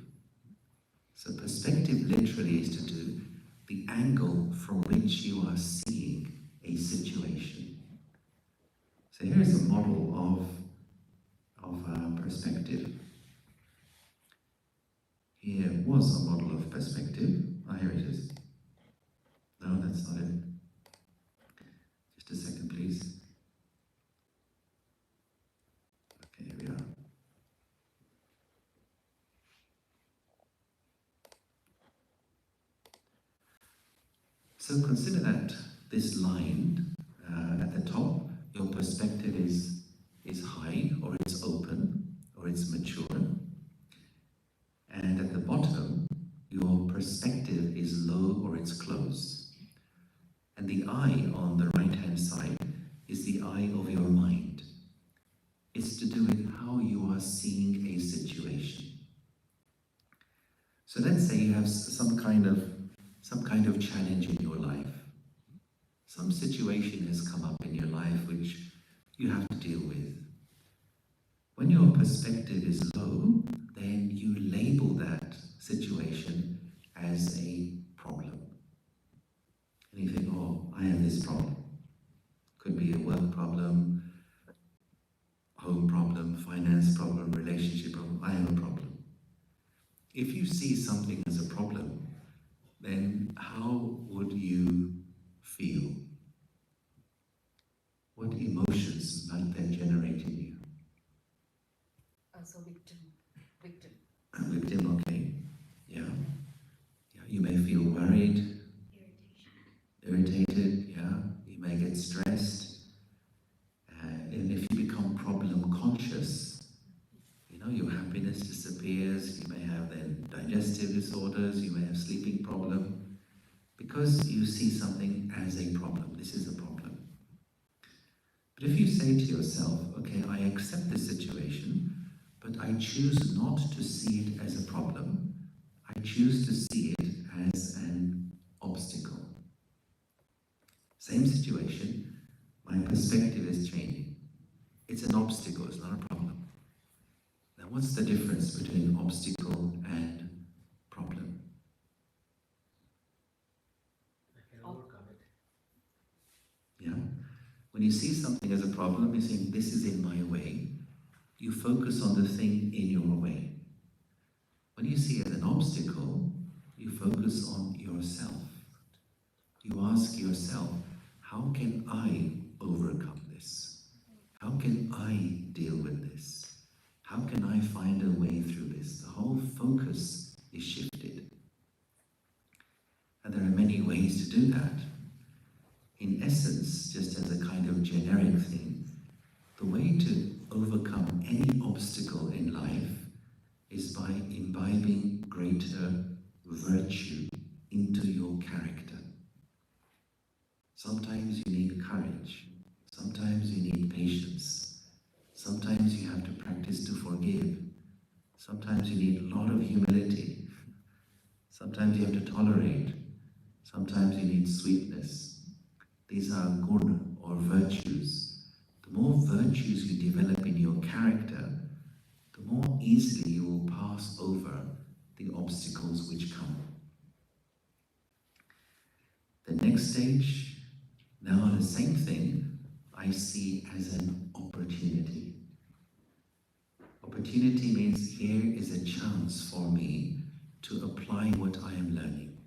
So perspective literally is to do the angle from which you are seeing a situation. So here's a model of perspective. Here was a model of perspective. Here it is. No, that's not it. Just a second, please. Okay, here we are. So consider that this line at the top, your perspective is high, or it's open, or it's mature. And at the bottom, your perspective is low or it's closed. And the eye on the right-hand side is the eye of your mind. It's to do with how you are seeing a situation. So let's say you have some kind of challenge in your life. Some situation has come up in your life which you have to deal with. When your perspective is low, then you label that situation as a problem. And you think, oh, I have this problem. Could be a work problem, home problem, finance problem, relationship problem. I have a problem. If you see something as a problem, then how would you feel? What emotions might that generate in you? digestive disorders, you may have sleeping problem, because you see something as a problem. This is a problem. But if you say to yourself, okay, I accept this situation, but I choose not to see it as a problem, I choose to see it as an obstacle. Same situation, my perspective is changing. It's an obstacle, it's not a problem. Now what's the difference between obstacle and problem? I can overcome it. Yeah? When you see something as a problem, you think, this is in my way. You focus on the thing in your way. When you see it as an obstacle, you focus on yourself. You ask yourself, how can I overcome this? How can I deal with this? How can I find a way through this? The whole focus is shifted. And there are many ways to do that. In essence, just as a kind of generic thing, the way to overcome any obstacle in life is by imbibing greater virtue into your character. Sometimes you need courage. Sometimes you need patience. Sometimes you have to practice to forgive. Sometimes you need a lot of humility. Sometimes you have to tolerate. Sometimes you need sweetness. These are guna, or virtues. The more virtues you develop in your character, the more easily you will pass over the obstacles which come. The next stage, now the same thing, I see as an opportunity. Opportunity means here is a chance for me to apply what I am learning.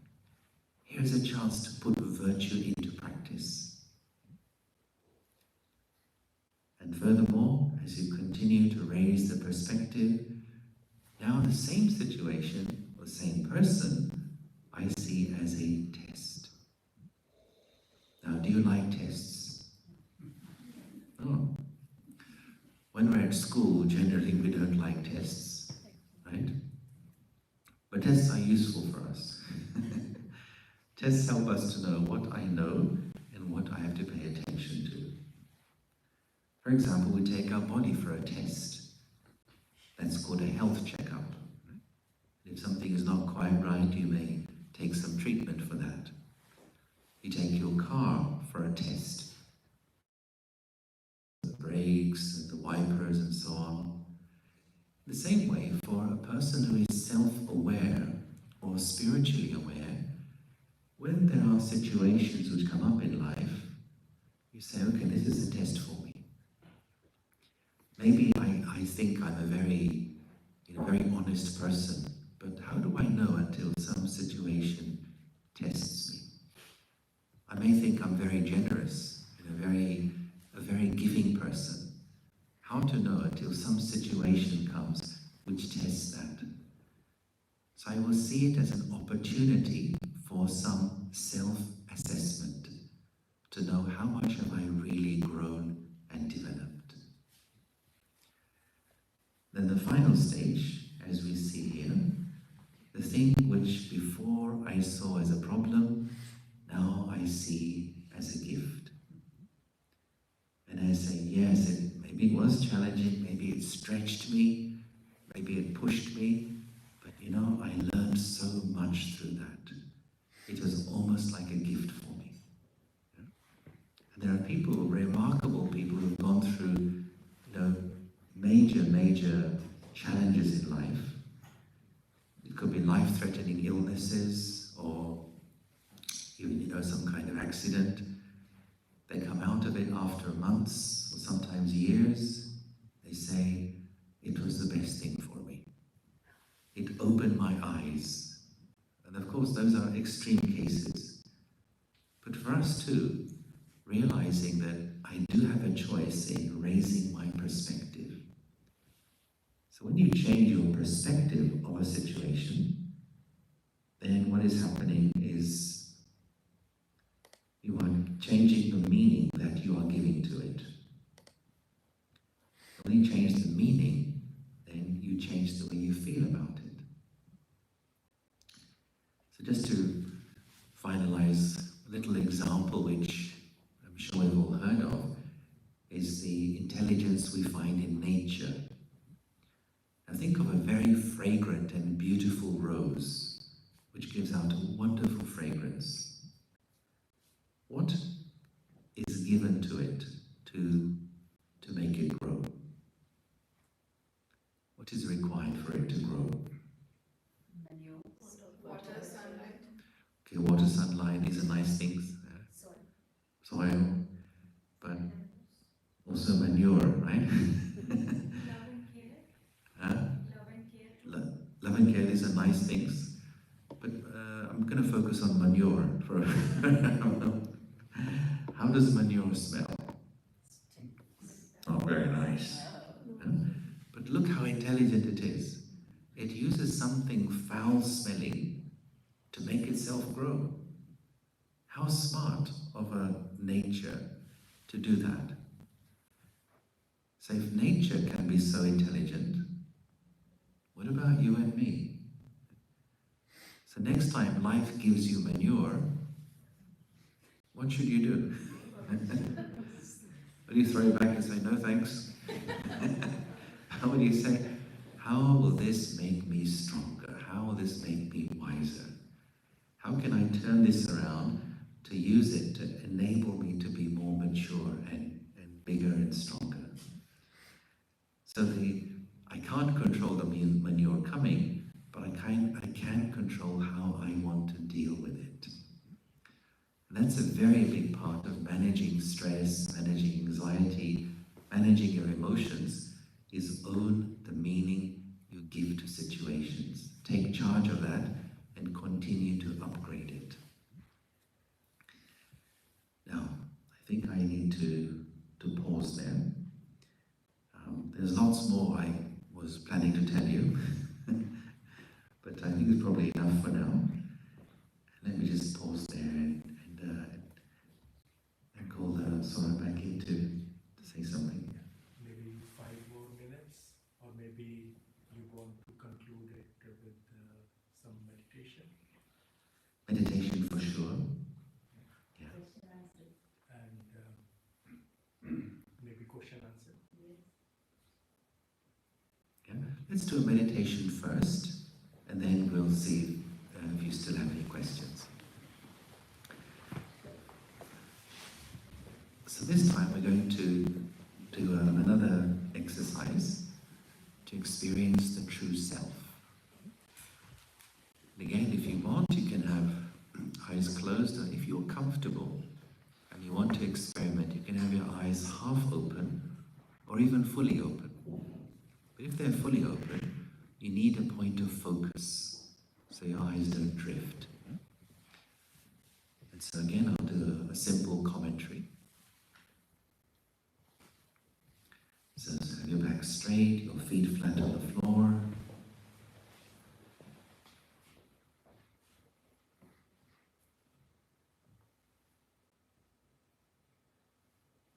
Here's a chance to put virtue into practice. And furthermore, as you continue to raise the perspective, now the same situation, or same person, I see as a test. Now, do you like tests? No. When we're at school, generally we don't like tests, right? But tests are useful for us. Tests help us to know what I know and what I have to pay attention to. For example, we take our body for a test. That's called a health checkup. If something is not quite right, you may take some treatment for that. You take your car for a test. The brakes and the wipers and so on. The same way, for a person who is self-aware or spiritually aware, when there are situations which come up in life, you say, okay, this is a test for me. Maybe I think I'm a very honest person, but how do I know until some situation tests me? I may think I'm very generous and a very giving person. How to know until some situation comes which tests that? So I will see it as an opportunity for some self-assessment to know how much have I really grown and developed. Then the final stage, as we see here, the thing which before I saw as a problem, now I see as a gift. And I say, yes, maybe it was challenging, maybe it stretched me, maybe it pushed me, but I learned so much through that. It was almost like a gift for me. Yeah? And there are people, remarkable people, who've gone through, major challenges in life. It could be life-threatening illnesses, or even, some kind of accident. They come out of it after months, or sometimes years. They say, it was the best thing for me. It opened my eyes. And of course, those are extreme cases. But for us too, realizing that I do have a choice in raising my perspective. So when you change your perspective of a situation, then what is happening is you are changing the meaning that you are giving to it. When you change the meaning, then you change the way you feel about it. just to finalize, a little example which I'm sure we've all heard of is the intelligence we find in nature. Now think of a very fragrant and beautiful rose which gives out a wonderful fragrance. What is given to it to make it grow? What is required for it to grow? Manure. Water, sunlight. Okay, water, sunlight, these are nice things. Soil, but also manure, right? Love and care. Huh? Love and care. Love and care, these are nice things. But I'm going to focus on manure for how does manure smell? Oh, very nice. Huh? But look how intelligent it is. It uses something foul-smelling to make itself grow. How smart of a nature to do that. So if nature can be so intelligent, what about you and me? So next time life gives you manure, what should you do? Will you throw it back and say, no thanks? How will you say, how will this make me stronger? How will this make me wiser? How can I turn this around to use it to enable me to be more mature and bigger and stronger? So I can't control the manure coming, but I can control how I want to deal with it. And that's a very big part of managing stress, managing anxiety, managing your emotions, is own the meaning you give to situations. Take charge of that and continue to upgrade it. Now, I think I need to pause there. There's lots more I was planning to tell you, but I think it's probably enough for now. Let me just pause there and call Sora back in to say something. Maybe 5 more minutes, or maybe you want to conclude it with some meditation. Meditation for sure. Yeah. And maybe question answer. Yeah. Let's do a meditation first, and then we'll see if you still have any questions. So this time we're going to do another exercise to experience the true self. And again, if you want, you can have eyes closed, and if you're comfortable and you want to experiment, you can have your eyes half open or even fully open. But if they're fully open, you need a point of focus so your eyes don't drift. And so again, I'll do a simple commentary. So have your back straight, your feet flat on the floor.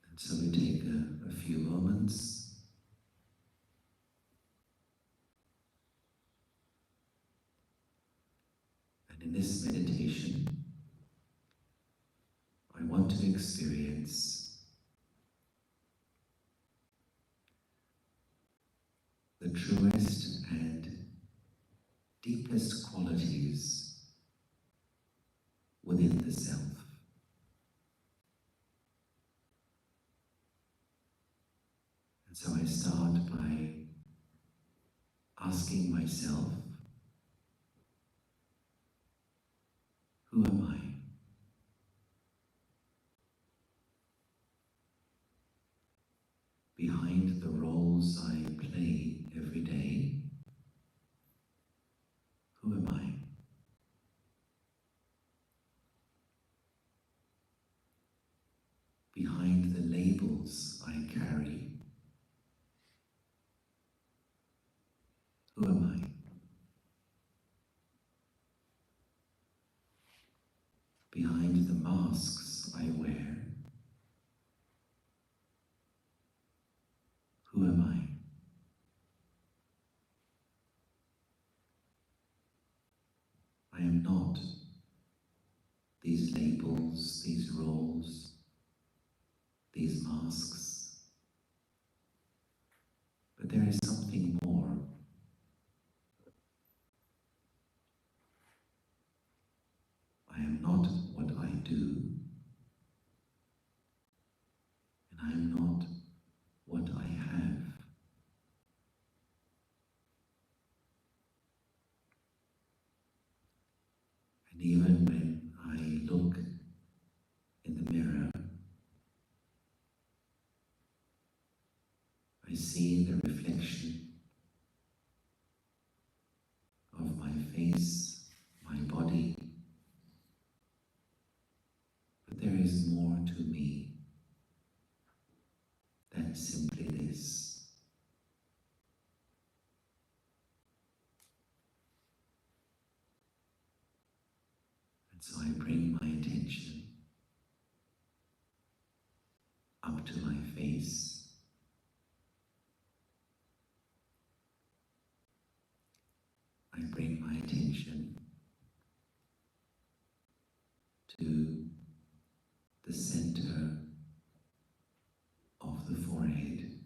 And so we take a few moments and in this meditation I want to experience the truest and deepest qualities within the self. And so I start by asking myself, who am I? Behind the roles I play every day, who am I? Behind the labels I carry, who am I? Behind the masks I wear, who am I? I am not these labels, these roles, these masks. But there is something more. I am not what I do, and I am not what I have. And even when I look in the mirror, I see the reflection of my face, my body, but there is more to me than simply this. And so I bring my attention up to my face. I bring my attention to the center of the forehead.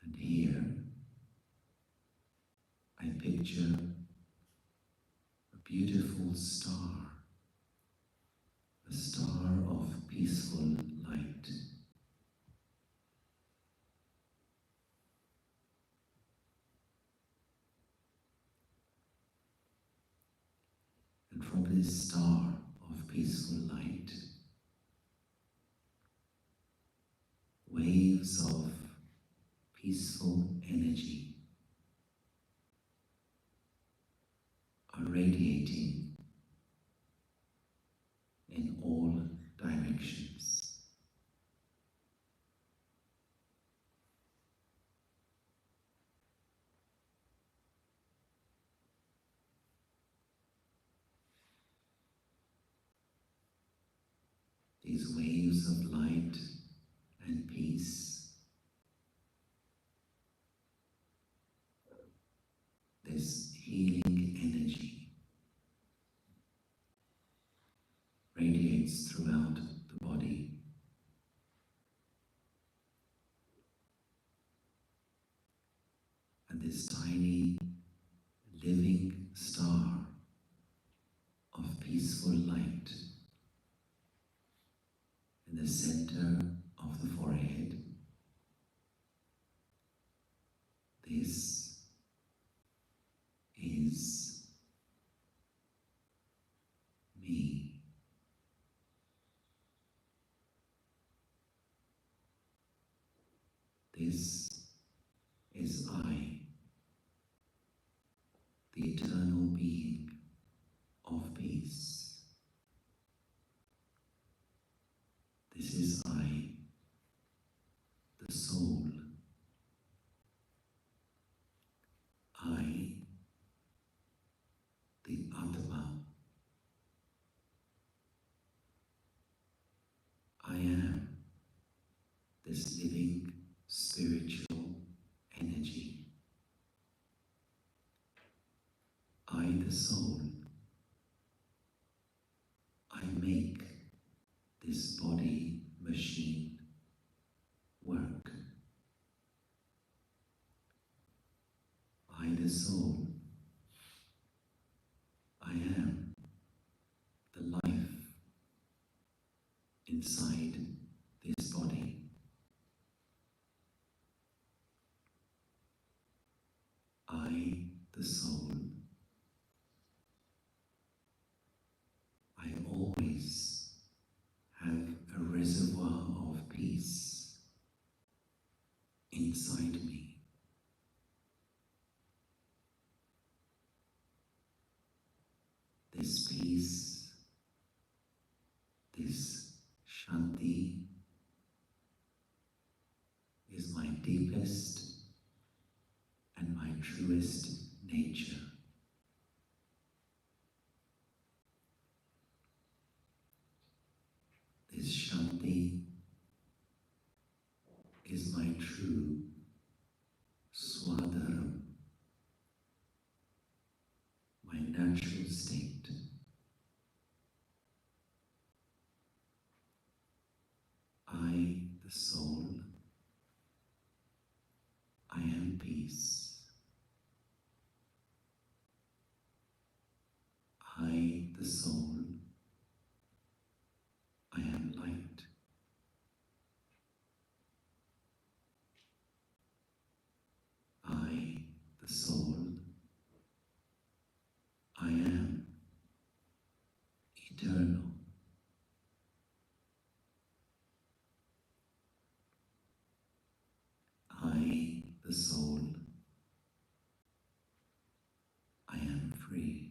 And here I picture a beautiful star, a star of peaceful light. And from this star of peaceful light, waves of peaceful energy are radiating in all directions. These waves of light and peace, this healing energy radiates throughout the body. And this tiny living star of peaceful light in the center of the forehead, this is me. This is I, the eternal being of peace. This is I, the soul. I, the Atma. I am this living spiritual energy. I, the soul. I make this body machine work. I, the soul. I am the life inside this body. I, the soul. I always have a reservoir of peace inside me. This peace, this shanti, peace. I, the soul, I am light. I, the soul, I am eternal. I, the soul, I am free.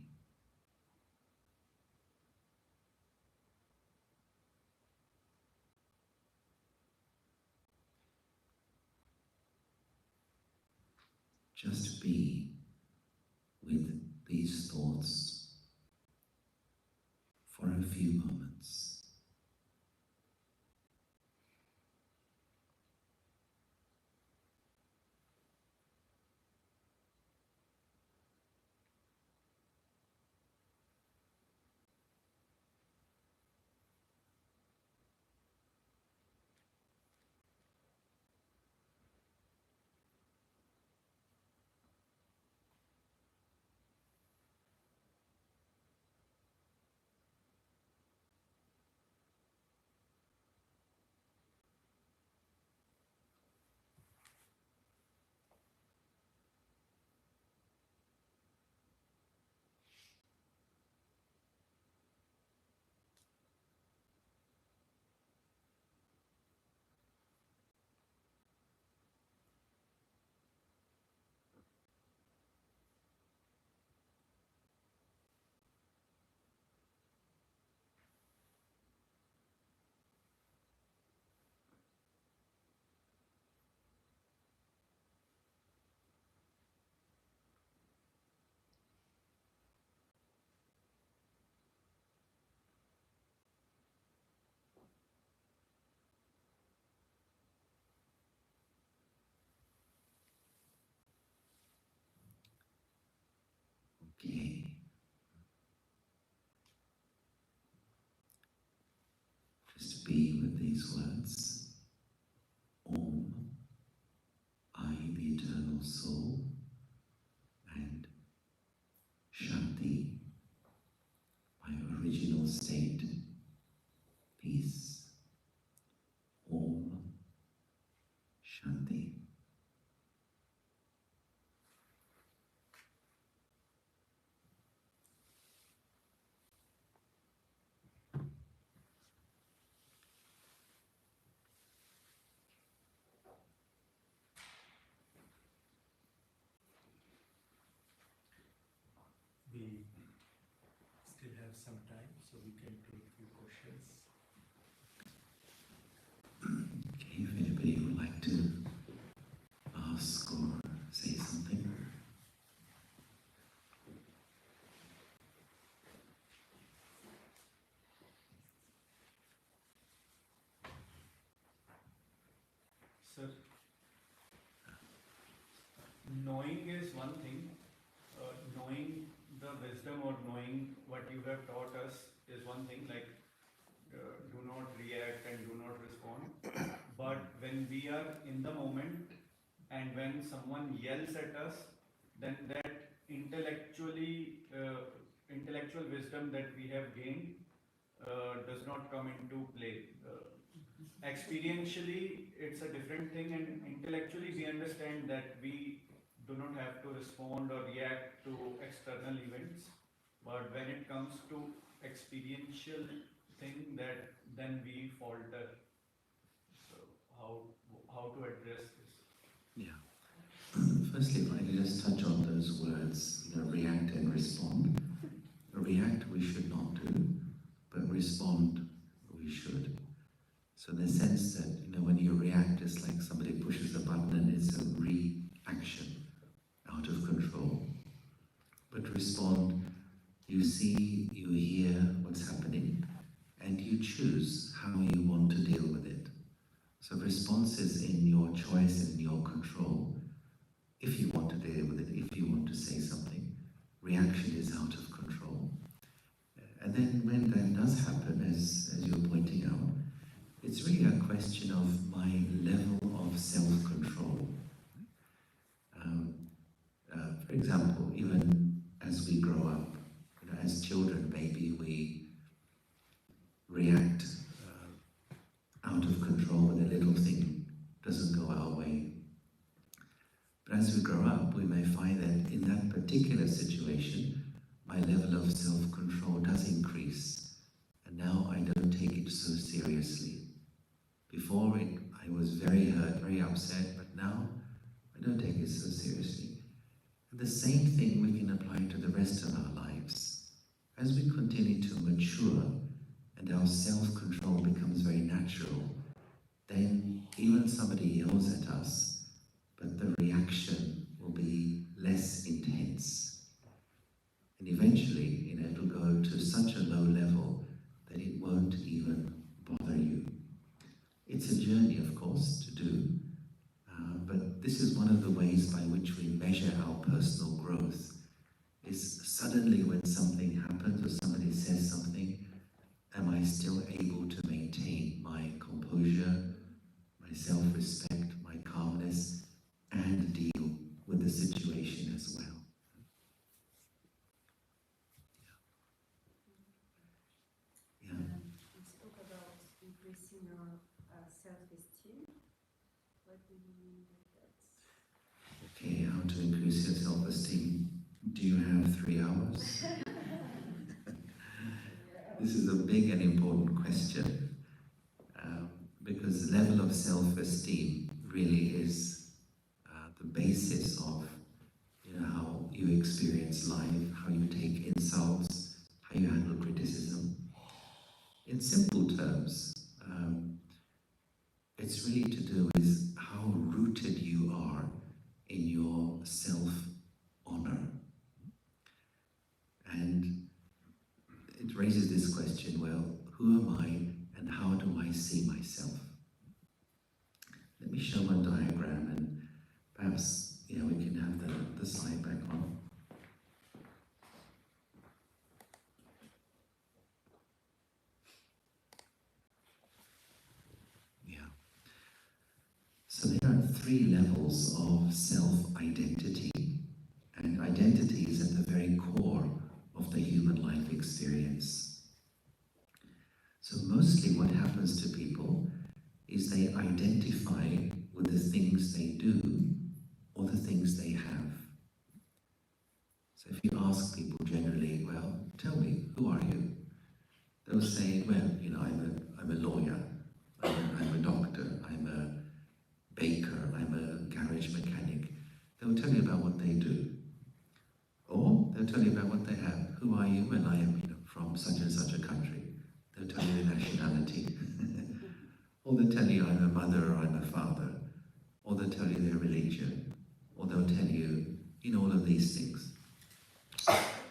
Just be with these thoughts for a few moments. Okay. Just be with these words. Om, I, the eternal soul, and Shanti, my original state, peace. Om, Shanti. We still have some time, so we can take few questions. Okay, if anybody would like to ask or say something. Sir, knowing is one thing. Knowing the wisdom or knowing what you have taught us is one thing, like do not react and do not respond. But when we are in the moment and when someone yells at us, then that intellectual wisdom that we have gained does not come into play. Experientially, it's a different thing, and intellectually, we understand that we do not have to respond or react to external events. But when it comes to experiential thing, that then we falter. So how to address this? Yeah. Firstly, if I could just touch on those words, react and respond. React we should not do, but respond we should. So in the sense that, when you react, it's like somebody pushes a button and it's a reaction, out of control. But respond, you see, you hear what's happening, and you choose how you want to deal with it. So response is in your choice and your control. If you want to deal with it, if you want to say something, reaction is out of control. And then when that does happen, as you're pointing out, it's really a question of my level of self-control. doesn't go our way. But as we grow up, we may find that in that particular situation, my level of self-control does increase, and now I don't take it so seriously. Before it, I was very hurt, very upset, but now I don't take it so seriously. And the same thing we can apply to the rest of our lives. As we continue to mature and our self-control becomes very natural, then even somebody yells at us, but the reaction will be less intense. And eventually, it'll go to such a low level that it won't even bother you. It's a journey, of course, to do, but this is one of the ways by which we measure our personal growth. Is suddenly when something happens or somebody says something, am I still able to maintain my composure, my self-respect, my calmness, and deal with the situation as well? Yeah. You spoke about increasing your self-esteem. What do you mean by that? Okay, how to increase your self-esteem? Do you have 3 hours? This is a big and important question, because the level of self-esteem really is the basis of how you experience life, how you take insults, how you handle criticism. In simple terms, it's really to do with how rooted you are in your self-honor. And it raises this question, well, who am I and how do I see myself? Let me show one diagram and perhaps we can have the slide back on. Yeah. So there are 3 levels of self-identity, and identity is at the very core of the human life experience. So mostly what happens to people is they identify with the things they do or the things they have. So if you ask people generally, well, tell me, who are you? They'll say, well, I'm a lawyer, I'm a doctor, I'm a baker, I'm a garage mechanic. They'll tell you about what they do. Or they'll tell you about what they have. Who are you? Well, I am from such and such a country. They'll tell you the nationality. Or they'll tell you I'm a mother or I'm a father. Or they'll tell you their religion. Or they'll tell you, all of these things.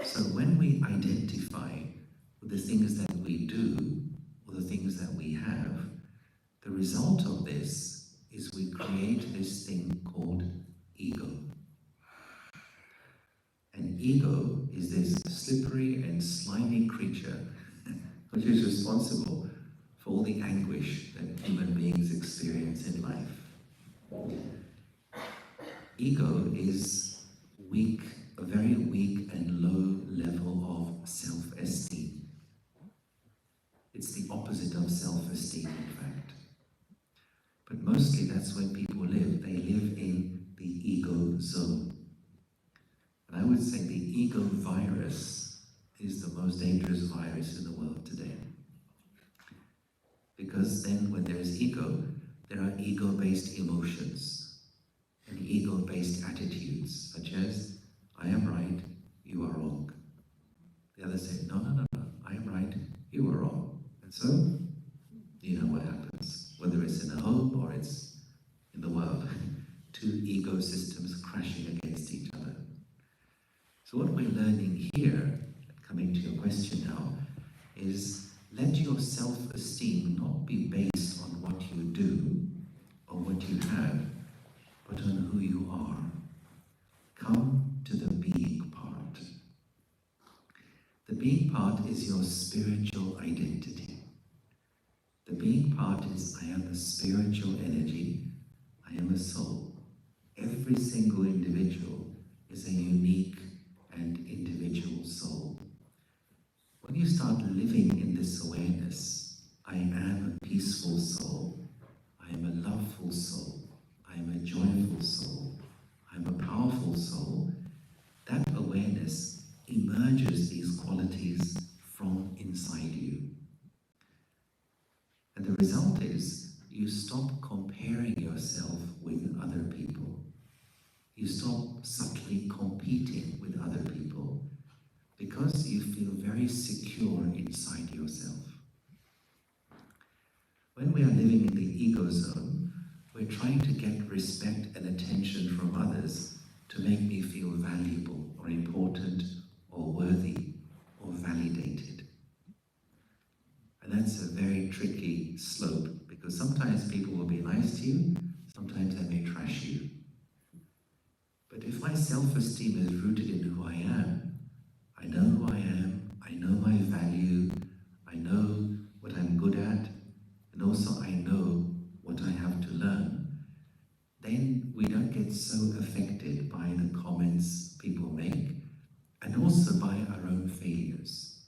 So when we identify with the things that we do or the things that we have, the result of this is we create this thing called ego. And ego is this slippery and slimy creature which is responsible for all the anguish that human beings experience in life. Ego is weak, a very weak and low level of self-esteem. It's the opposite of self-esteem, in fact. But mostly that's where people live. They live in the ego zone. And I would say the ego virus is the most dangerous virus in the world today. Because then when there is ego, there are ego-based emotions and ego-based attitudes, such as, I am right, you are wrong. The others say, no, I am right, you are wrong. And so, you know what happens, whether it's in a home or it's in the world, 2 ego systems crashing against each other. So what we're learning here, coming to your question now, is let your self-esteem not be based on what you do or what you have, but on who you are. Come to the being part. The being part is your spiritual identity. The being part is I am a spiritual energy, I am a soul. Every single individual is a unique and individual soul. When you start living in this awareness, I am a peaceful soul, I am a loveful soul, whole soul, that awareness emerges these qualities from inside you. And the result is you stop comparing yourself with other people. You stop subtly competing with other people because you feel very secure inside yourself. When we are living in the ego zone, we're trying to get respect and attention from others to make me feel valuable or important or worthy or validated. And that's a very tricky slope because sometimes people will be nice to you, sometimes they may trash you. But if my self-esteem is rooted in who I know who I am, I know my value, I know what I'm good at, and also I know what I have to learn, then we don't get so affected by the comments people make, and also by our own failures.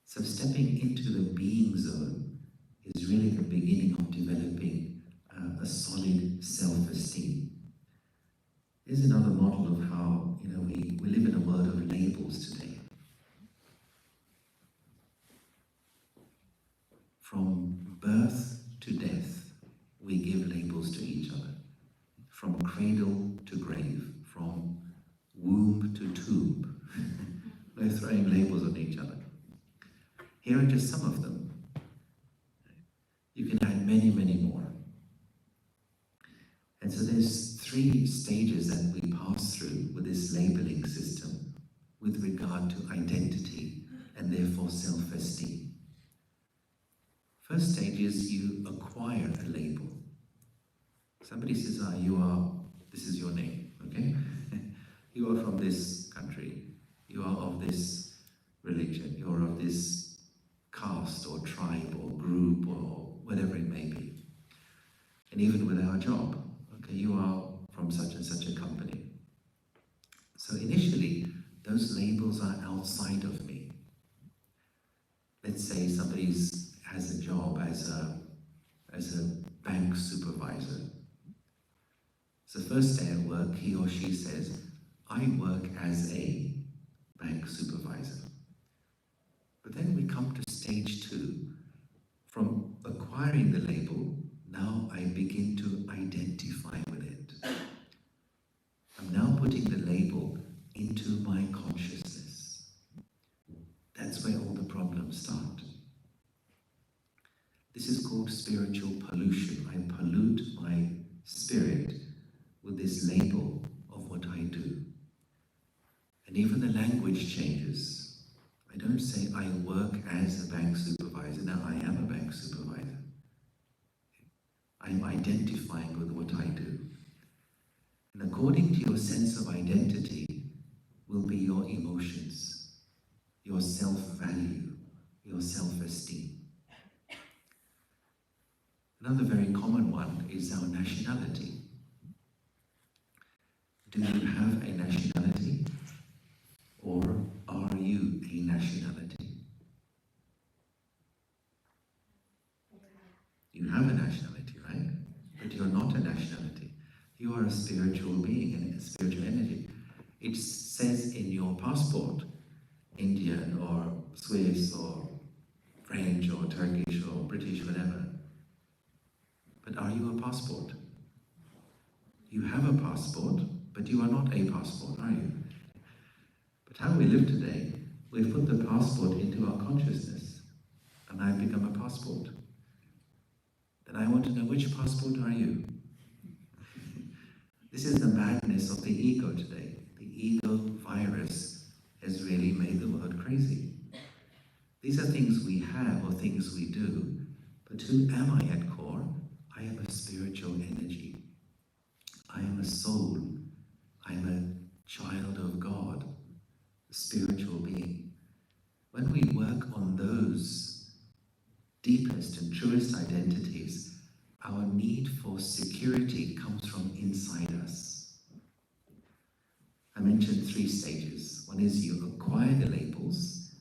So stepping into the being zone is really the beginning of developing a solid self-esteem. Here's another model of how we live in a world of labels today. From birth to death, we give labels to each other. From cradle to grave, from womb to tomb. We're throwing labels on each other. Here are just some of them. You can add many, many more. And so there's 3 stages that we pass through with this labeling system with regard to identity and therefore self-esteem. First stage is you acquire a label. Somebody says, this is your name, okay? You are from this country, you are of this religion, you are of this caste or tribe or group or whatever it may be. And even with our job, okay, you are from such and such a company. So initially, those labels are outside of me. Let's say somebody has a job as a bank supervisor. So first day at work, he or she says, I work as a bank supervisor. But then we come to stage 2. From acquiring the label, now I begin to identify with it. I'm now putting the label into my consciousness. That's where all the problems start. This is called spiritual pollution. I pollute my spirit with this label of what I do. And even the language changes. I don't say I work as a bank supervisor. Now I am a bank supervisor. I'm identifying with what I do. And according to your sense of identity will be your emotions, your self-value, your self-esteem. Another very common one is our nationality. Do you have a nationality? Or are you a nationality? You have a nationality, right? But you're not a nationality. You are a spiritual being and a spiritual energy. It says in your passport, Indian or Swiss or French or Turkish or British, whatever. But are you a passport? You have a passport, but you are not a passport, are you? But how we live today, we've put the passport into our consciousness, and I've become a passport. Then I want to know, which passport are you? This is the madness of the ego today. The ego virus has really made the world crazy. These are things we have or things we do, but who am I at core? I am a spiritual energy. I am a soul. I am a child of God, a spiritual being. When we work on those deepest and truest identities, our need for security comes from inside us. I mentioned 3 stages. One is you acquire the labels.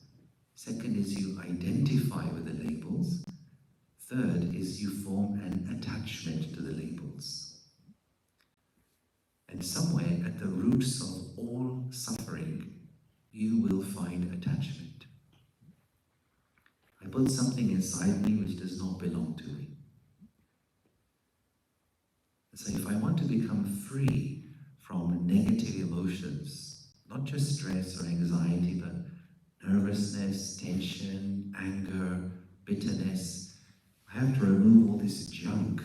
Second is you identify with the labels. Third is you form an attachment to the labels. And somewhere at the roots of all suffering, you will find attachment. I put something inside me which does not belong to me. So if I want to become free from negative emotions, not just stress or anxiety, but nervousness, tension, anger, bitterness, I have to remove all this junk,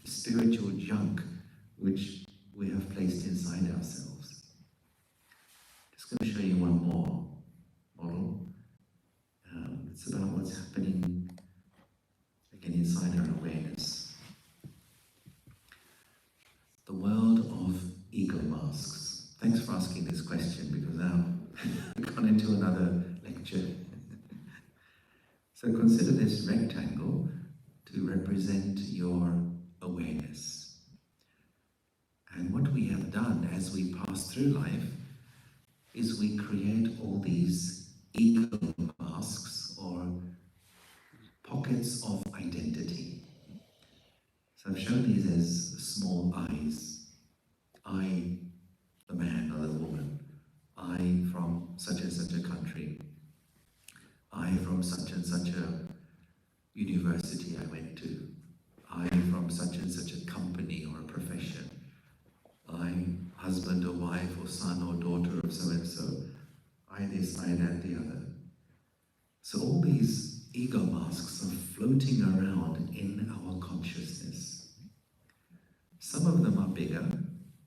spiritual junk, which we have placed inside ourselves. Just going to show you one more model. It's about what's happening again inside our awareness. The world of ego masks. Thanks for asking this question, because now we've gone into another lecture. So consider this rectangle to represent your awareness. And what we have done as we pass through life is we create all these ego masks or pockets of identity. So I've shown these as small I's. I, the man or the woman. I from such and such a country. I from such and such a university I went to. I from such and such a company or a profession. I, husband or wife or son or daughter of so and so. I this, I that, the other. So all these ego masks are floating around in our consciousness. Some of them are bigger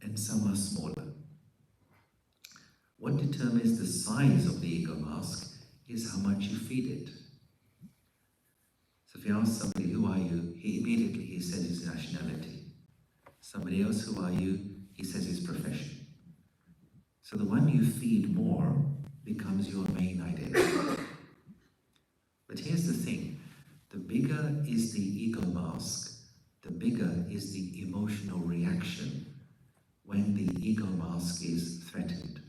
and some are smaller. What determines the size of the ego mask is how much you feed it. So if you ask somebody, who are you? He says his nationality. Somebody else, who are you? He says his profession. So the one you feed more becomes your main identity. But here's the thing, the bigger is the ego mask, the bigger is the emotional reaction when the ego mask is threatened.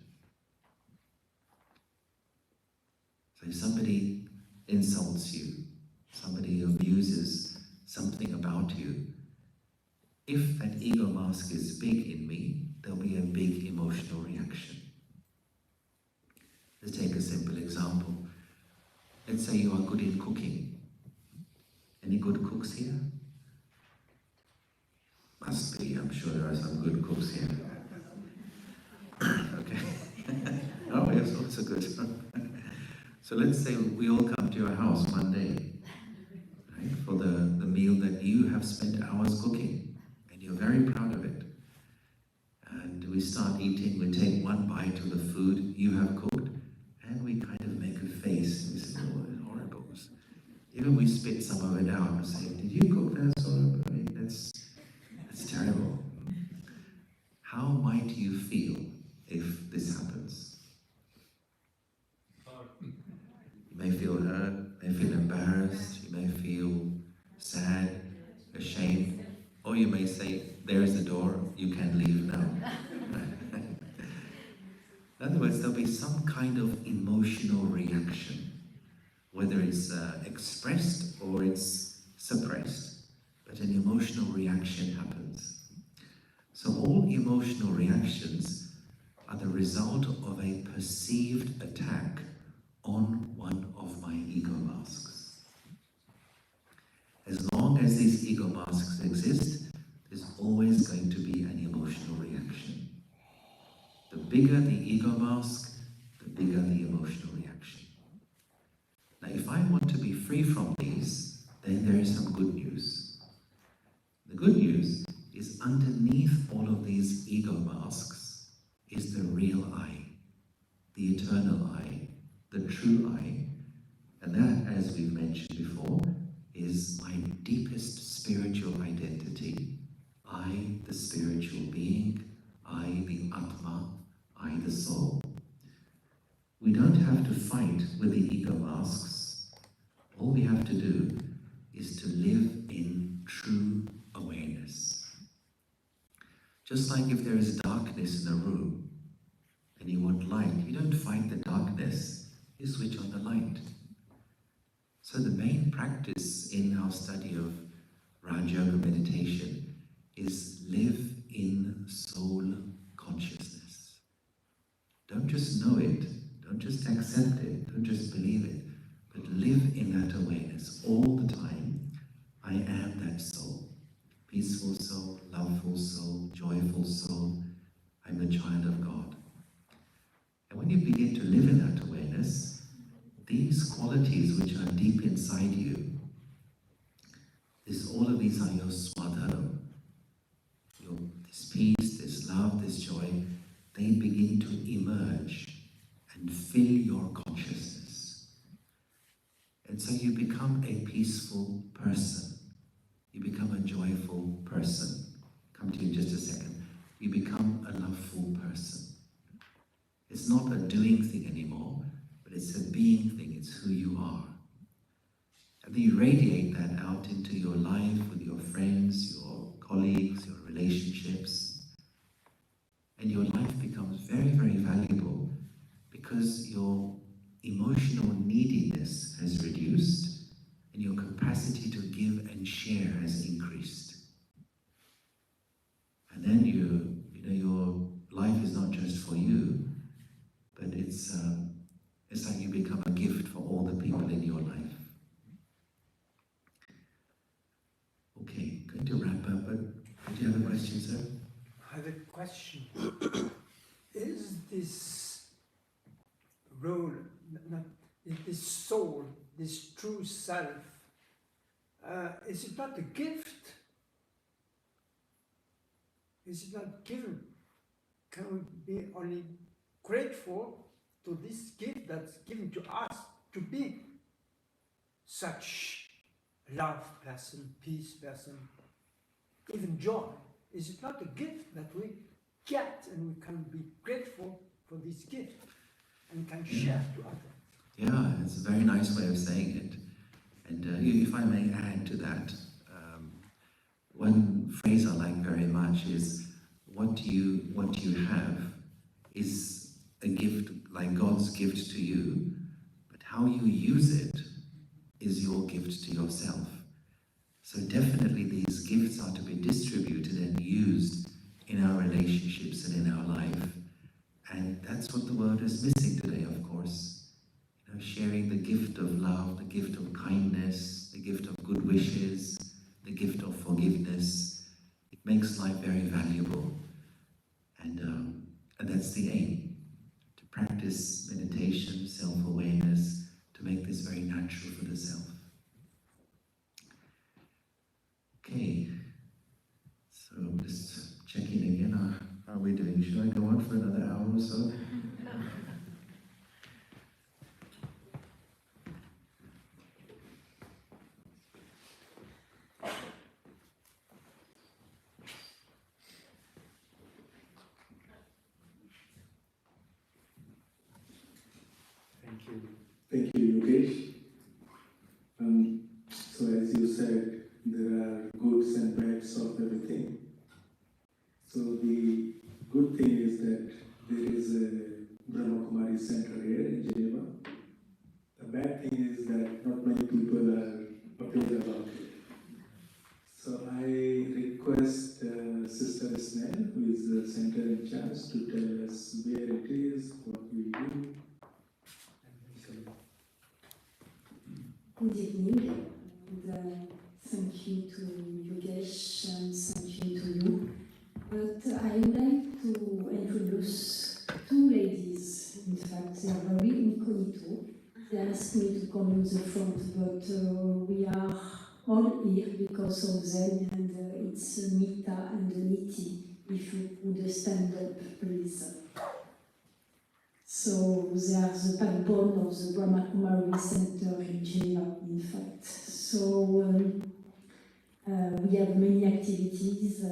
So if somebody insults you, somebody abuses something about you, if that ego mask is big in me, there'll be a big emotional reaction. Let's take a simple example. Let's say you are good in cooking. Any good cooks here? Must be, I'm sure there are some good cooks here. Okay. Oh, yes, also good. So let's say we all come to your house one day, right, for the meal that you have spent hours cooking, and you're very proud of it. And we start eating, we take one bite of the food you have cooked, and we kind of make a face, and we say, oh, it's horrible. Even we spit some of it out and say, did you cook that sort of, I mean, that's terrible. How might you feel if this happens? You may feel hurt, you may feel embarrassed, you may feel sad, ashamed, or you may say, there's the door, you can leave now. In other words, there'll be some kind of emotional reaction, whether it's expressed or it's suppressed, but an emotional reaction happens. So all emotional reactions are the result of a perceived attack on one of my ego masks. As long as these ego masks exist, there's always going to be an emotional reaction. The bigger the ego mask, the bigger the emotional reaction. Now, if I want to be free from these, then there is some good news. The good news is underneath all of these ego masks is the real I, the eternal I, the true I, and that, as we've mentioned before, is my deepest spiritual identity. I, the spiritual being, I, the Atma, I, the soul. We don't have to fight with the ego masks. All we have to do is to live in true awareness. Just like if there is darkness in a room and you want light, you don't fight the darkness, you switch on the light. So the main practice in our study of RajaYoga meditation is live in soul consciousness. Don't just know it, don't just accept it, don't just believe it, but live in that awareness all the time. I am that soul. Peaceful soul, loveful soul, joyful soul. I'm the child of God. And when you begin to live in that awareness, these qualities which are deep inside you, all of these are your swadharma. This peace, this love, this joy, they begin to emerge and fill your consciousness. And so you become a peaceful person. You become a joyful person. Come to you in just a second. You become a loveful person. It's not a doing thing anymore, but it's a being thing. It's who you are. And then you radiate that out into your life with your friends, your colleagues, your relationships. And your life becomes very, very valuable because your emotional neediness has reduced and your capacity to give and share has increased. And then your life is not just for you, but it's like you become a gift for all the people in your life. Okay, going to wrap up, but do you have a question, sir? I have a question. Is this role, this soul, this true self, is it not a gift? Is it not given? Can we be only grateful to this gift that's given to us to be such love person, peace person, even joy? Is it not a gift that we get and we can be grateful for this gift and can share to others? Yeah, it's a very nice way of saying it. And if I may add to that, one phrase I like very much is, what you have is a gift, like God's gift to you, but how you use it is your gift to yourself. So definitely these gifts are to be distributed and used in our relationships and in our life. And that's what the world is missing today, of course. Sharing the gift of love, the gift of kindness, the gift of good wishes, the gift of forgiveness. It makes life very valuable. And that's the aim, to practice meditation, self-awareness, to make this very natural for the self. Okay, so just checking again, how are we doing? Should I go on for another hour or so? Thank you, Yogesh. So as you said, there are goods and bads of everything. So the good thing is that there is a Brahma Kumaris center here in Geneva. The bad thing is that not many people are aware about it. So I request Sister Snell, who is the center in charge, to tell us where it is, what we do. Good evening, and thank you to Yogesh and thank you to you. But I would like to introduce two ladies. In fact, they are very incognito. They asked me to come in the front, but we are all here because of them, and it's Mita and Niti. If you would stand up, please. So they are the backbone of the Brahma Kumaris Center in Geneva, in fact. So we have many activities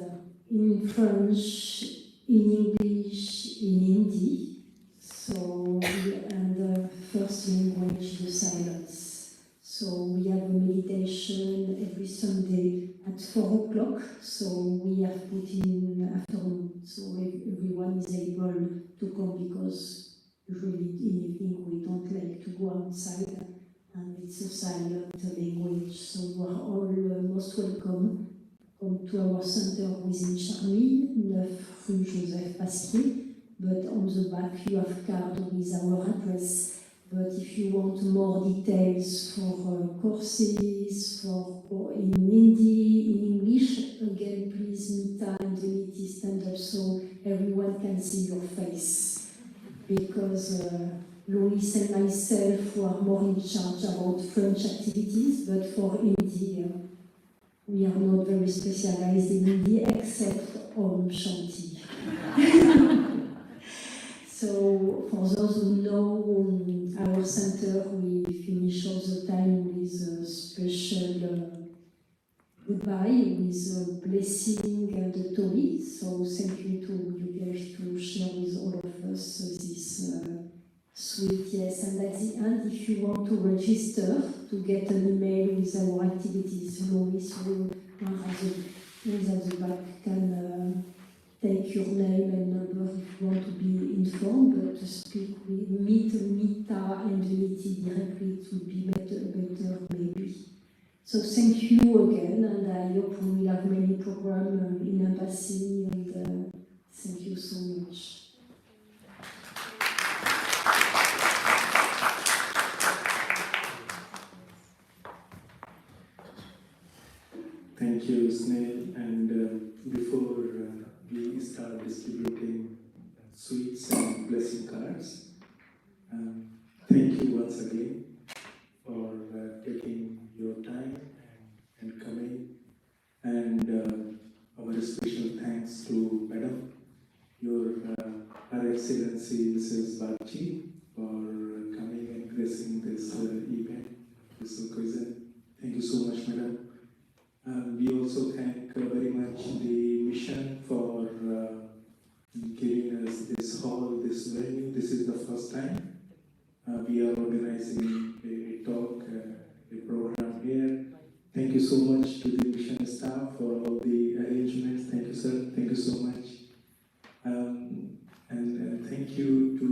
in French, in English, in Hindi. So and first language, the silence. So we have a meditation every Sunday at 4 o'clock. So we have put in afternoon, so everyone is able to come because usually in evening we don't like to go outside and it's a silent language, so you are all most welcome. come to our center within Charmy, 9 rue Joseph Pasquier, but on the back you have card with our address. But if you want more details for courses, for in Hindi, in English, again, please meet and Unity stand up so everyone can see your face. Because Louis and myself were more in charge about French activities, but for Hindi, we are not very specialized in Hindi except Om Shanti. So, for those who know our center, we finish all the time with a special goodbye, with a blessing and a toy. So, thank you to Yogesh to share with all of us this sweet yes. And at the end, if you want to register to get an email with our activities, Louis will at the back can take your name and number if you want to be informed, but to speak with Mita and Unity directly, it would be better maybe. So thank you again, and I hope we will have many programs in Embassy, and thank you so much. Thank you, Snail. And before we start distributing sweets and blessing cards, thank you once again for taking your time and coming. And our special thanks to Madam, Her Excellency Mrs. Bachi, for coming and gracing this event, this occasion. Thank you so much, Madam. We also thank very much the mission for giving us this hall, this venue. This is the first time we are organizing a talk, a program here. Thank you so much to the mission staff for all the arrangements. Thank you, sir. Thank you so much. And thank you to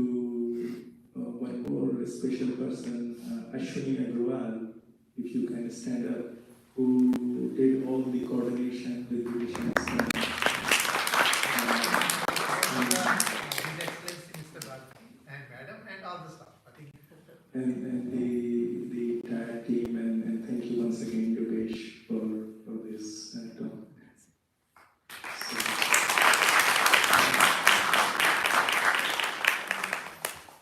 one more special person, Ashwini Agrawal, if you can stand up, who did all the coordination